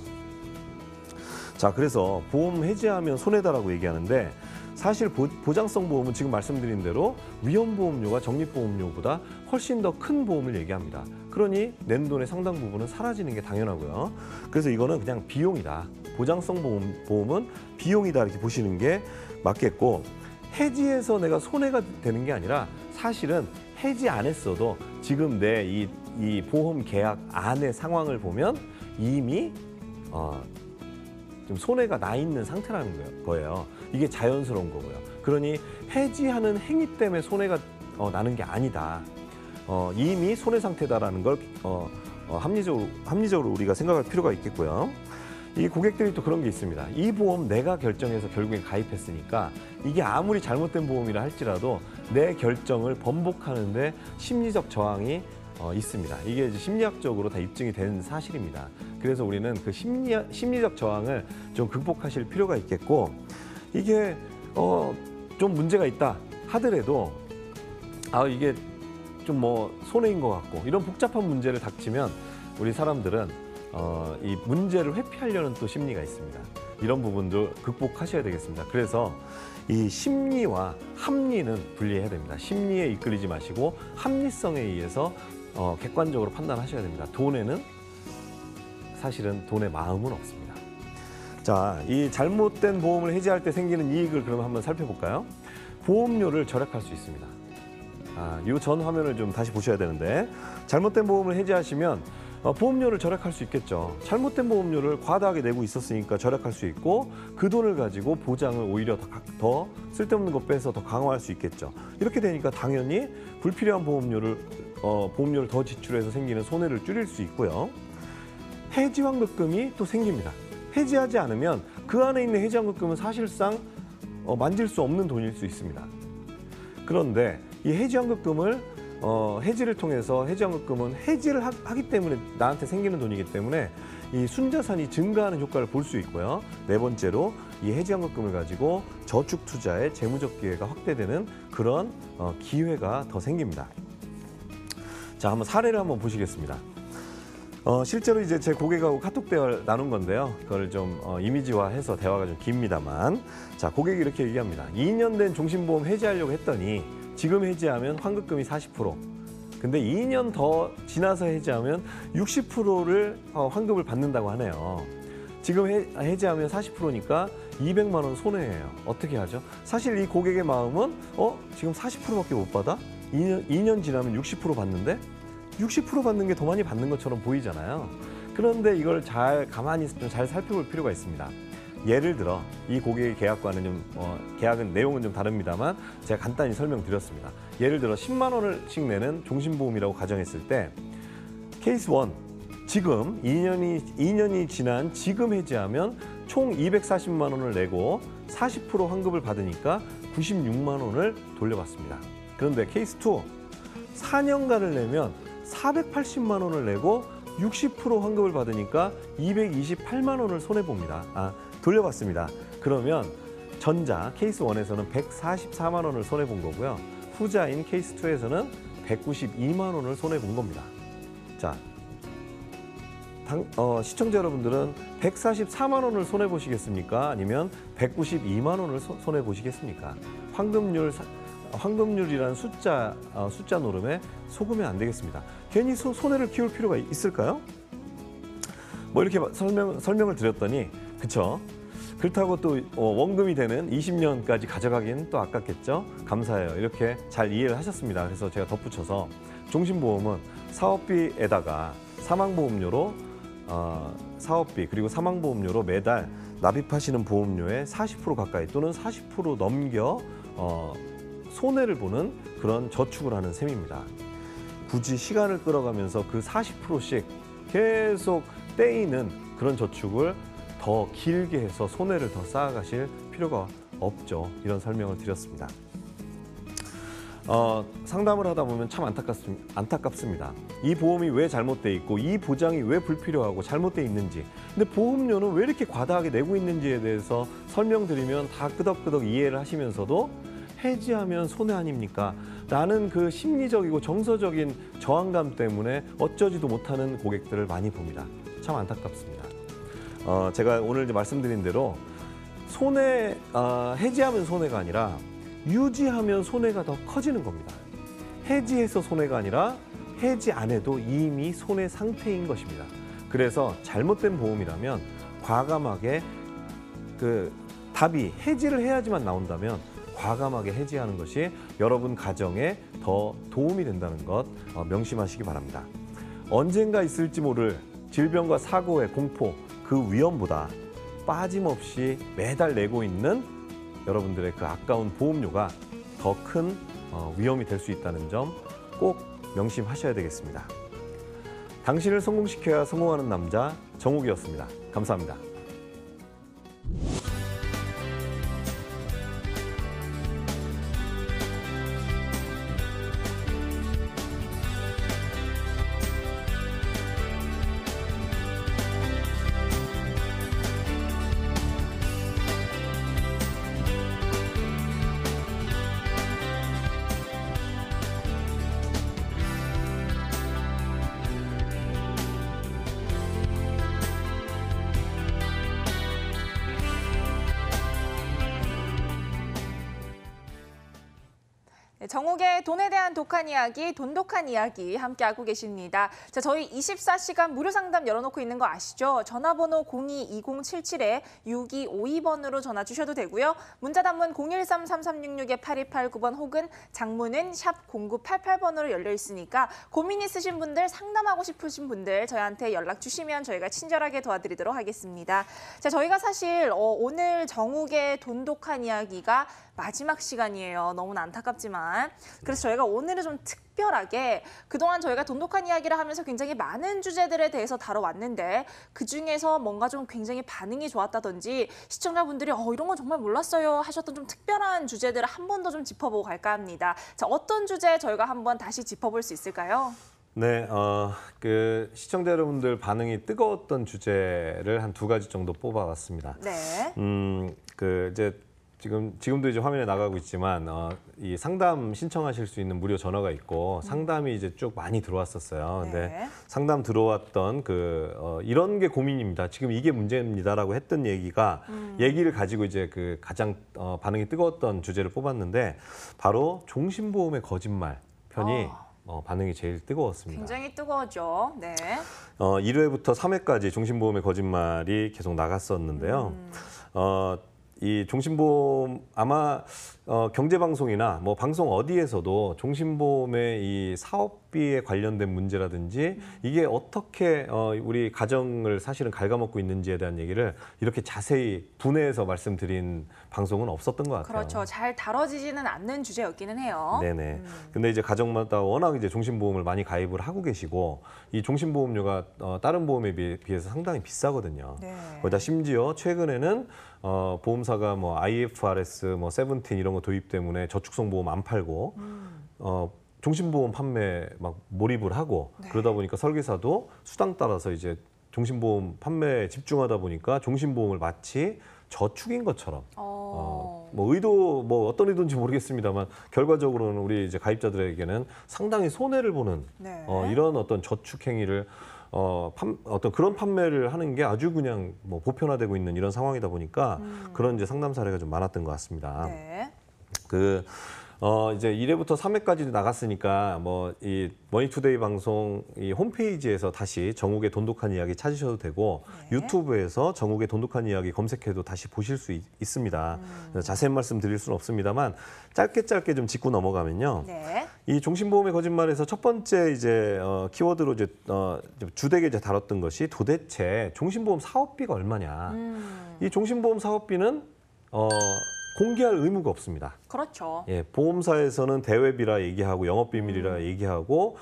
S2: 자, 그래서 보험 해지하면 손해다라고 얘기하는데 사실 보장성 보험은 지금 말씀드린 대로 위험보험료가 적립보험료보다 훨씬 더 큰 보험을 얘기합니다. 그러니 낸 돈의 상당 부분은 사라지는 게 당연하고요. 그래서 이거는 그냥 비용이다. 보장성 보험은 비용이다 이렇게 보시는 게 맞겠고, 해지해서 내가 손해가 되는 게 아니라 사실은 해지 안 했어도 지금 내 이 보험 계약 안의 상황을 보면 이미 좀 손해가 나 있는 상태라는 거예요. 이게 자연스러운 거고요. 그러니 해지하는 행위 때문에 손해가 나는 게 아니다. 이미 손해 상태다라는 걸 합리적으로 우리가 생각할 필요가 있겠고요. 이 고객들이 또 그런 게 있습니다. 이 보험 내가 결정해서 결국엔 가입했으니까 이게 아무리 잘못된 보험이라 할지라도 내 결정을 번복하는데 심리적 저항이 있습니다. 이게 이제 심리학적으로 다 입증이 된 사실입니다. 그래서 우리는 그 심리적 저항을 좀 극복하실 필요가 있겠고, 이게 좀 문제가 있다 하더라도 이게 좀 뭐 손해인 것 같고 이런 복잡한 문제를 닥치면 우리 사람들은 이 문제를 회피하려는 또 심리가 있습니다. 이런 부분도 극복하셔야 되겠습니다. 그래서 이 심리와 합리는 분리해야 됩니다. 심리에 이끌리지 마시고 합리성에 의해서 객관적으로 판단하셔야 됩니다. 돈에는 사실은 돈의 마음은 없습니다. 자, 이 잘못된 보험을 해지할 때 생기는 이익을 그러면 한번 살펴볼까요? 보험료를 절약할 수 있습니다. 이 전 화면을 좀 다시 보셔야 되는데, 잘못된 보험을 해지하시면 보험료를 절약할 수 있겠죠. 잘못된 보험료를 과다하게 내고 있었으니까 절약할 수 있고, 그 돈을 가지고 보장을 오히려 더 쓸데없는 거 빼서 더 강화할 수 있겠죠. 이렇게 되니까 당연히 불필요한 보험료를 더 지출해서 생기는 손해를 줄일 수 있고요. 해지환급금이 또 생깁니다. 해지하지 않으면 그 안에 있는 해지환급금은 사실상 만질 수 없는 돈일 수 있습니다. 그런데 이 해지환급금을 해지를 통해서 해지환급금은 해지를 하기 때문에 나한테 생기는 돈이기 때문에 이 순자산이 증가하는 효과를 볼 수 있고요. 네 번째로 이 해지환급금을 가지고 저축 투자의 재무적 기회가 확대되는 그런 기회가 더 생깁니다. 자, 한번 사례를 한번 보시겠습니다. 실제로 이제 제 고객하고 카톡 대화를 나눈 건데요. 그걸 좀 이미지화해서 대화가 좀 깁니다만, 자, 고객이 이렇게 얘기합니다. 2년 된 종신보험 해지하려고 했더니 지금 해지하면 환급금이 40%. 근데 2년 더 지나서 해지하면 60%를 환급을 받는다고 하네요. 지금 해지하면 40%니까 200만 원 손해예요. 어떻게 하죠? 사실 이 고객의 마음은 지금 40%밖에 못 받아? 2년 지나면 60% 받는데? 60% 받는 게 더 많이 받는 것처럼 보이잖아요. 그런데 이걸 가만히 좀 잘 살펴볼 필요가 있습니다. 예를 들어 이 고객의 계약과는 계약은 내용은 좀 다릅니다만 제가 간단히 설명드렸습니다. 예를 들어 10만 원씩 내는 종신보험이라고 가정했을 때 케이스 1, 지금 2년이 지난 지금 해지하면 총 240만 원을 내고 40% 환급을 받으니까 96만 원을 돌려받습니다. 그런데 케이스 2, 4년간을 내면 480만 원을 내고 60% 환급을 받으니까 228만 원을 손해봅니다. 돌려받습니다. 그러면 전자 케이스 1에서는 144만 원을 손해본 거고요. 후자인 케이스 2에서는 192만 원을 손해본 겁니다. 자, 시청자 여러분들은 144만 원을 손해보시겠습니까? 아니면 192만 원을 손해보시겠습니까? 환급률이라는 숫자 노름에 속으면 안 되겠습니다. 괜히 손해를 키울 필요가 있을까요? 뭐 이렇게 설명을 드렸더니, 그쵸? 그렇다고 또 원금이 되는 20년까지 가져가기는 또 아깝겠죠? 감사해요. 이렇게 잘 이해를 하셨습니다. 그래서 제가 덧붙여서 종신보험은 사업비에다가 사망보험료로 사업비 그리고 사망보험료로 매달 납입하시는 보험료의 40% 가까이 또는 40% 넘겨 손해를 보는 그런 저축을 하는 셈입니다. 굳이 시간을 끌어가면서 그 40%씩 계속 떼이는 그런 저축을 더 길게 해서 손해를 더 쌓아가실 필요가 없죠. 이런 설명을 드렸습니다. 상담을 하다 보면 참 안타깝습니다. 이 보험이 왜 잘못돼 있고 이 보장이 왜 불필요하고 잘못돼 있는지, 근데 보험료는 왜 이렇게 과다하게 내고 있는지에 대해서 설명드리면 다 끄덕끄덕 이해를 하시면서도 해지하면 손해 아닙니까? 라는 그 심리적이고 정서적인 저항감 때문에 어쩌지도 못하는 고객들을 많이 봅니다. 참 안타깝습니다. 제가 오늘 말씀드린 대로 해지하면 손해가 아니라 유지하면 손해가 더 커지는 겁니다. 해지해서 손해가 아니라 해지 안 해도 이미 손해 상태인 것입니다. 그래서 잘못된 보험이라면 과감하게 답이 해지를 해야지만 나온다면 과감하게 해지하는 것이 여러분 가정에 더 도움이 된다는 것 명심하시기 바랍니다. 언젠가 있을지 모를 질병과 사고의 공포, 그 위험보다 빠짐없이 매달 내고 있는 여러분들의 그 아까운 보험료가 더 큰 위험이 될 수 있다는 점 꼭 명심하셔야 되겠습니다. 당신을 성공시켜야 성공하는 남자 정욱이었습니다. 감사합니다.
S1: 정욱의 돈에 대한 독한 이야기, 돈독한 이야기 함께하고 계십니다. 자, 저희 24시간 무료 상담 열어놓고 있는 거 아시죠? 전화번호 02-2077-6252번으로 전화 주셔도 되고요. 문자 단문 013-3366-8289번 혹은 장문은 샵 0988번으로 열려 있으니까 고민 있으신 분들, 상담하고 싶으신 분들 저희한테 연락 주시면 저희가 친절하게 도와드리도록 하겠습니다. 자, 저희가 사실 오늘 정욱의 돈독한 이야기가 마지막 시간이에요. 너무나 안타깝지만. 그래서 저희가 오늘은 좀 특별하게 그동안 저희가 돈독한 이야기를 하면서 굉장히 많은 주제들에 대해서 다뤄왔는데 그중에서 뭔가 좀 굉장히 반응이 좋았다든지 시청자분들이 이런 건 정말 몰랐어요 하셨던 좀 특별한 주제들을 한 번 더 좀 짚어보고 갈까 합니다. 자, 어떤 주제 저희가 한번 다시 짚어볼 수 있을까요?
S2: 네, 시청자 여러분들 반응이 뜨거웠던 주제를 한 2가지 정도 뽑아봤습니다.
S1: 네.
S2: 그 이제 지금도 이제 화면에 나가고 있지만 이 상담 신청하실 수 있는 무료 전화가 있고 상담이 이제 쭉 많이 들어왔었어요. 근데
S1: 네.
S2: 상담 들어왔던 이런 게 고민입니다. 지금 이게 문제입니다라고 했던 얘기를 가지고 이제 그 가장 반응이 뜨거웠던 주제를 뽑았는데 바로 종신보험의 거짓말 편이 반응이 제일 뜨거웠습니다.
S1: 굉장히 뜨거웠죠. 네.
S2: 1회부터 3회까지 종신보험의 거짓말이 계속 나갔었는데요. 이 종신보험 아마 경제방송이나 뭐 방송 어디에서도 종신보험의 이 사업비에 관련된 문제라든지 이게 어떻게 우리 가정을 사실은 갉아먹고 있는지에 대한 얘기를 이렇게 자세히 분해해서 말씀드린 방송은 없었던 것 같아요.
S1: 그렇죠. 잘 다뤄지지는 않는 주제였기는 해요.
S2: 네네. 근데 이제 가정마다 워낙 이제 종신보험을 많이 가입을 하고 계시고 이 종신보험료가 다른 보험에 비해서 상당히 비싸거든요.
S1: 네.
S2: 거기다 심지어 최근에는 보험사가 뭐 IFRS 뭐 17 이런 거 도입 때문에 저축성 보험 안 팔고 종신보험 판매 막 몰입을 하고
S1: 네.
S2: 그러다 보니까 설계사도 수당 따라서 이제 종신보험 판매에 집중하다 보니까 종신보험을 마치 저축인 것처럼 뭐 의도 뭐 어떤 의도인지 모르겠습니다만 결과적으로는 우리 이제 가입자들에게는 상당히 손해를 보는
S1: 네.
S2: 이런 어떤 저축 행위를 어떤 그런 판매를 하는 게 아주 그냥 뭐 보편화되고 있는 이런 상황이다 보니까 그런 이제 상담 사례가 좀 많았던 것 같습니다.
S1: 네.
S2: 이제 1회부터 3회까지 나갔으니까 뭐 이 머니투데이 방송 이 홈페이지에서 다시 정욱의 돈독한 이야기 찾으셔도 되고
S1: 네.
S2: 유튜브에서 정욱의 돈독한 이야기 검색해도 다시 보실 수 있습니다. 자세한 말씀 드릴 수는 없습니다만 짧게 좀 짚고 넘어가면요.
S1: 네.
S2: 이 종신보험의 거짓말에서 첫 번째 이제 키워드로 이제 주되게 이제 다뤘던 것이 도대체 종신보험 사업비가 얼마냐. 이 종신보험 사업비는 공개할 의무가 없습니다.
S1: 그렇죠.
S2: 예, 보험사에서는 대외비라 얘기하고 영업비밀이라 얘기하고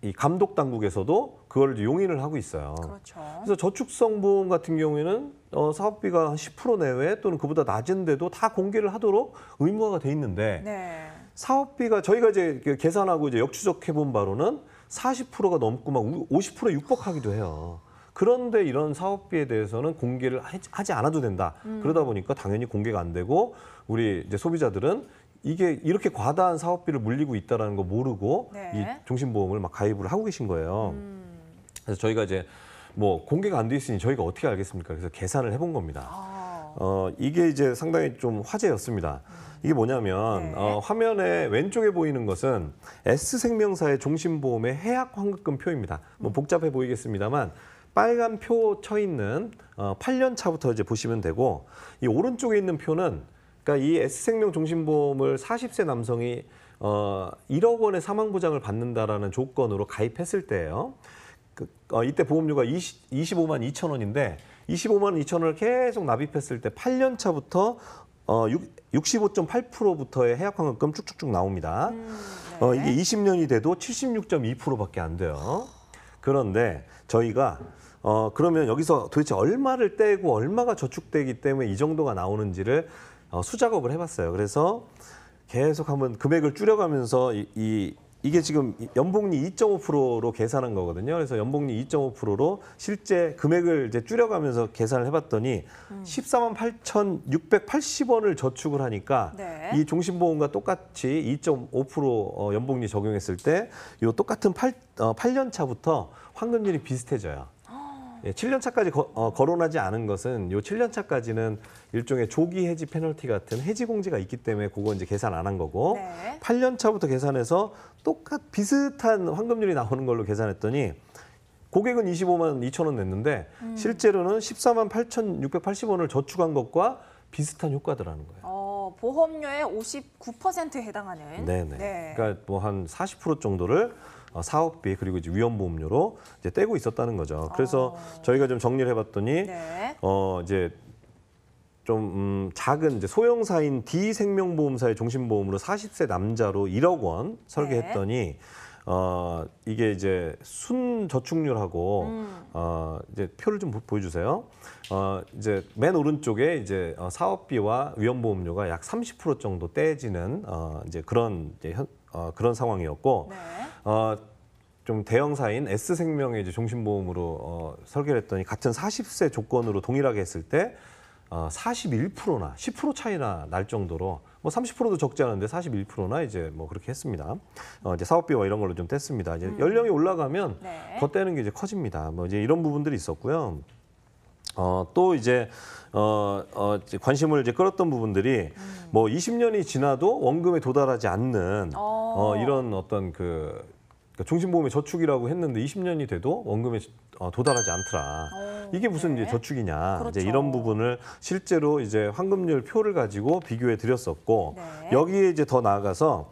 S2: 이 감독 당국에서도 그걸 이제 용인을 하고 있어요.
S1: 그렇죠.
S2: 그래서 저축성 보험 같은 경우에는 사업비가 한 10% 내외 또는 그보다 낮은데도 다 공개를 하도록 의무화가 돼 있는데
S1: 네.
S2: 사업비가 저희가 이제 계산하고 이제 역추적해 본 바로는 40%가 넘고 막 50%에 육박하기도 해요. 그런데 이런 사업비에 대해서는 공개를 하지 않아도 된다. 그러다 보니까 당연히 공개가 안 되고 우리 이제 소비자들은 이게 이렇게 과다한 사업비를 물리고 있다는 거 모르고
S1: 네.
S2: 이 종신보험을 막 가입을 하고 계신 거예요. 그래서 저희가 이제 뭐 공개가 안 돼 있으니 저희가 어떻게 알겠습니까? 그래서 계산을 해본 겁니다. 이게 이제 상당히 좀 화제였습니다. 이게 뭐냐면
S1: 네.
S2: 화면에 왼쪽에 보이는 것은 S생명사의 종신보험의 해약 환급금 표입니다. 뭐 복잡해 보이겠습니다만 빨간 표 쳐 있는 8년 차부터 이제 보시면 되고 이 오른쪽에 있는 표는 그러니까 이 S생명 종신보험을 40세 남성이 1억 원의 사망 보장을 받는다라는 조건으로 가입했을 때예요. 이때 보험료가 25만 2천 원인데 25만 2천 원을 계속 납입했을 때 8년 차부터 65.8%부터의 해약 환급금 쭉쭉쭉 나옵니다.
S1: 네.
S2: 이게 20년이 돼도 76.2%밖에 안 돼요. 그런데 저희가 그러면 여기서 도대체 얼마를 떼고 얼마가 저축되기 때문에 이 정도가 나오는지를 수작업을 해봤어요. 그래서 계속 한번 금액을 줄여가면서 이게 지금 연복리 2.5%로 계산한 거거든요. 그래서 연복리 2.5%로 실제 금액을 이제 줄여가면서 계산을 해봤더니 14만 8,680원을 저축을 하니까
S1: 네.
S2: 이 종신보험과 똑같이 2.5% 연복리 적용했을 때 이 똑같은 8년 차부터 환급률이 비슷해져요. 예, 7년 차까지 거론하지 않은 것은 요 7년 차까지는 일종의 조기 해지 페널티 같은 해지 공제가 있기 때문에 그거 이제 계산 안 한 거고
S1: 네.
S2: 8년 차부터 계산해서 비슷한 환급률이 나오는 걸로 계산했더니 고객은 25만 2천 원 냈는데 실제로는 14만 8,680원을 저축한 것과 비슷한 효과더라는 거예요.
S1: 보험료의 59%에 해당하는.
S2: 네네.
S1: 네.
S2: 그러니까 뭐 한 40% 정도를 사업비 그리고 이제 위험보험료로 이제 떼고 있었다는 거죠. 그래서 저희가 좀 정리를 해봤더니
S1: 네.
S2: 이제 좀 작은 이제 소형사인 D생명보험사의 종신보험으로 40세 남자로 1억 원 설계했더니 이게 이제 순저축률하고 이제 표를 좀 보여주세요. 이제 맨 오른쪽에 이제 사업비와 위험보험료가 약 30% 정도 떼지는 이제 그런 그런 상황이었고
S1: 네.
S2: 좀 대형사인 S생명의 이제 종신보험으로 설계를 했더니 같은 40세 조건으로 동일하게 했을 때 41%나 10% 차이나 날 정도로 뭐 30%도 적지 않은데 41%나 이제 뭐 그렇게 했습니다. 이제 사업비와 이런 걸로 좀 뗐습니다. 이제 연령이 올라가면
S1: 네.
S2: 더 떼는 게 이제 커집니다. 뭐 이제 이런 부분들이 있었고요. 또 이제 이제 관심을 이제 끌었던 부분들이 뭐 20년이 지나도 원금에 도달하지 않는 이런 어떤 종신보험의 저축이라고 했는데 20년이 돼도 원금에 도달하지 않더라. 이게 무슨
S1: 네.
S2: 이제 저축이냐.
S1: 그렇죠.
S2: 이제 이런 부분을 실제로 이제 환급률 표를 가지고 비교해 드렸었고
S1: 네.
S2: 여기에 이제 더 나아가서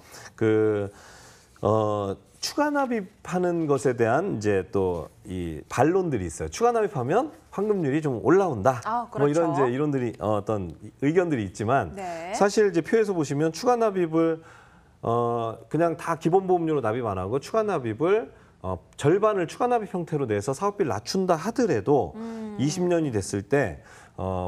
S2: 추가 납입하는 것에 대한 이제 또 이 반론들이 있어요. 추가 납입하면 환급률이 좀 올라온다.
S1: 그렇죠.
S2: 뭐 이런 이제 이론들이 어떤 의견들이 있지만
S1: 네.
S2: 사실 이제 표에서 보시면 추가 납입을 그냥 다 기본 보험료로 납입 안 하고 추가 납입을 절반을 추가 납입 형태로 내서 사업비를 낮춘다 하더라도 20년이 됐을 때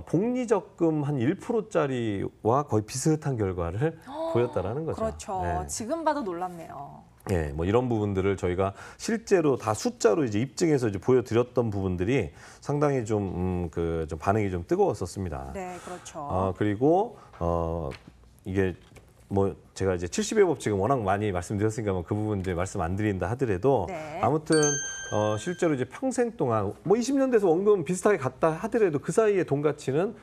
S2: 복리적금 한 1%짜리와 거의 비슷한 결과를 보였다라는 거죠.
S1: 그렇죠.
S2: 네.
S1: 지금 봐도 놀랍네요.
S2: 예, 뭐 이런 부분들을 저희가 실제로 다 숫자로 이제 입증해서 이제 보여드렸던 부분들이 상당히 좀 반응이 좀 뜨거웠었습니다.
S1: 네, 그렇죠.
S2: 그리고 이게 뭐 제가 이제 70의 법칙은 워낙 많이 말씀드렸으니까 뭐 그 부분 이제 말씀 안 드린다 하더라도
S1: 네.
S2: 아무튼 실제로 이제 평생 동안 뭐 20년 돼서 원금 비슷하게 갔다 하더라도 그 사이에 돈 가치는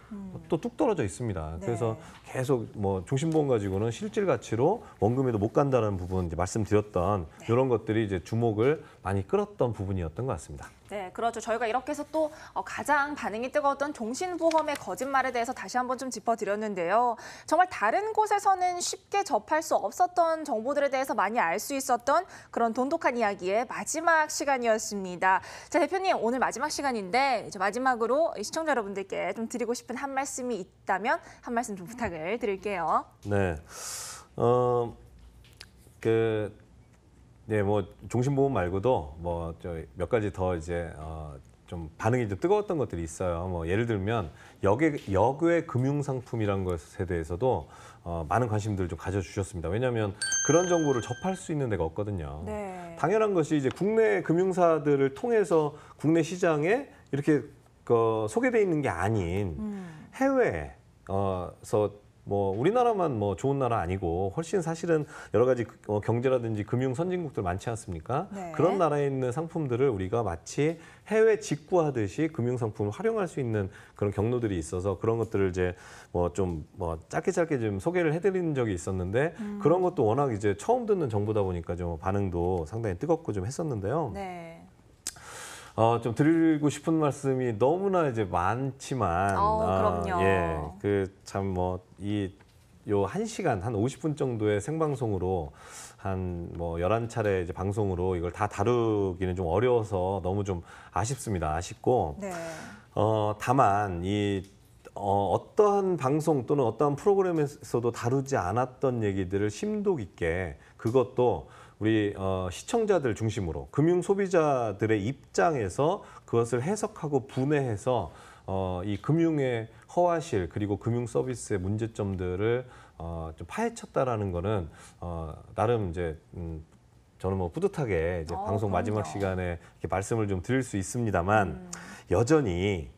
S2: 또 뚝 떨어져 있습니다.
S1: 네.
S2: 그래서 계속 뭐 종신보험 가지고는 실질 가치로 원금에도 못 간다는 부분 이제 말씀드렸던 이런 것들이 이제 주목을 많이 끌었던 부분이었던 것 같습니다.
S1: 네, 그렇죠. 저희가 이렇게 해서 또 가장 반응이 뜨거웠던 종신보험의 거짓말에 대해서 다시 한번 좀 짚어드렸는데요. 정말 다른 곳에서는 쉽게 접할 수 없었던 정보들에 대해서 많이 알 수 있었던 그런 돈독한 이야기의 마지막 시간이었습니다. 자, 대표님, 오늘 마지막 시간인데 이제 마지막으로 시청자 여러분들께 좀 드리고 싶은 한 말씀이 있다면 한 말씀 좀 부탁을 드릴게요.
S2: 네, 네, 뭐 종신보험 말고도 뭐 몇 가지 더 이제 좀 반응이 좀 뜨거웠던 것들이 있어요. 뭐 예를 들면 역외 금융상품이라는 것에 대해서도 많은 관심들을 좀 가져주셨습니다. 왜냐하면 그런 정보를 접할 수 있는 데가 없거든요.
S1: 네.
S2: 당연한 것이 이제 국내 금융사들을 통해서 국내 시장에 이렇게 소개돼 있는 게 아닌 해외에서 뭐 우리나라만 뭐 좋은 나라 아니고 훨씬 사실은 여러 가지 경제라든지 금융 선진국들 많지 않습니까?
S1: 네.
S2: 그런 나라에 있는 상품들을 우리가 마치 해외 직구하듯이 금융 상품을 활용할 수 있는 그런 경로들이 있어서 그런 것들을 이제 뭐 짧게 좀 소개를 해드린 적이 있었는데 그런 것도 워낙 이제 처음 듣는 정보다 보니까 좀 반응도 상당히 뜨겁고 좀 했었는데요.
S1: 네.
S2: 좀 드리고 싶은 말씀이 너무나 이제 많지만,
S1: 그럼요.
S2: 예, 참 요 1시간, 한 50분 정도의 생방송으로 한 뭐 11차례 이제 방송으로 이걸 다 다루기는 좀 어려워서 너무 좀 아쉽습니다. 아쉽고,
S1: 네.
S2: 다만 어떠한 방송 또는 어떠한 프로그램에서도 다루지 않았던 얘기들을 심도 깊게 그것도 우리 시청자들 중심으로 금융 소비자들의 입장에서 그것을 해석하고 분해해서 이 금융의 허와실 그리고 금융 서비스의 문제점들을 좀 파헤쳤다라는 거는 나름 이제 저는 뭐 뿌듯하게 이제 방송 마지막
S1: 그럼요.
S2: 시간에 이렇게 말씀을 좀 드릴 수 있습니다만 여전히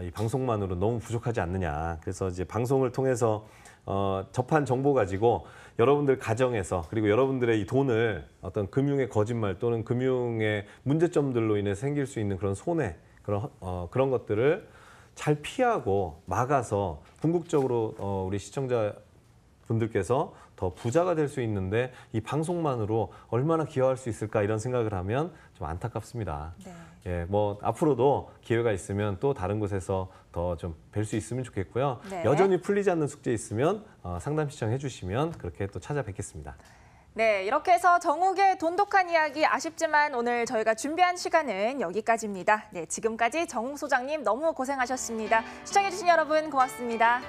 S2: 이 방송만으로 너무 부족하지 않느냐. 그래서 이제 방송을 통해서 접한 정보 가지고 여러분들 가정에서 그리고 여러분들의 이 돈을 어떤 금융의 거짓말 또는 금융의 문제점들로 인해 생길 수 있는 그런 손해 그런 것들을 잘 피하고 막아서 궁극적으로 우리 시청자 분들께서 더 부자가 될 수 있는데 이 방송만으로 얼마나 기여할 수 있을까 이런 생각을 하면 좀 안타깝습니다.
S1: 네.
S2: 예, 뭐 앞으로도 기회가 있으면 또 다른 곳에서 더 좀 뵐 수 있으면 좋겠고요.
S1: 네.
S2: 여전히 풀리지 않는 숙제 있으면 상담 시청해 주시면 그렇게 또 찾아뵙겠습니다.
S1: 네, 이렇게 해서 정욱의 돈독한 이야기 아쉽지만 오늘 저희가 준비한 시간은 여기까지입니다. 네, 지금까지 정욱 소장님 너무 고생하셨습니다. 시청해주신 여러분 고맙습니다.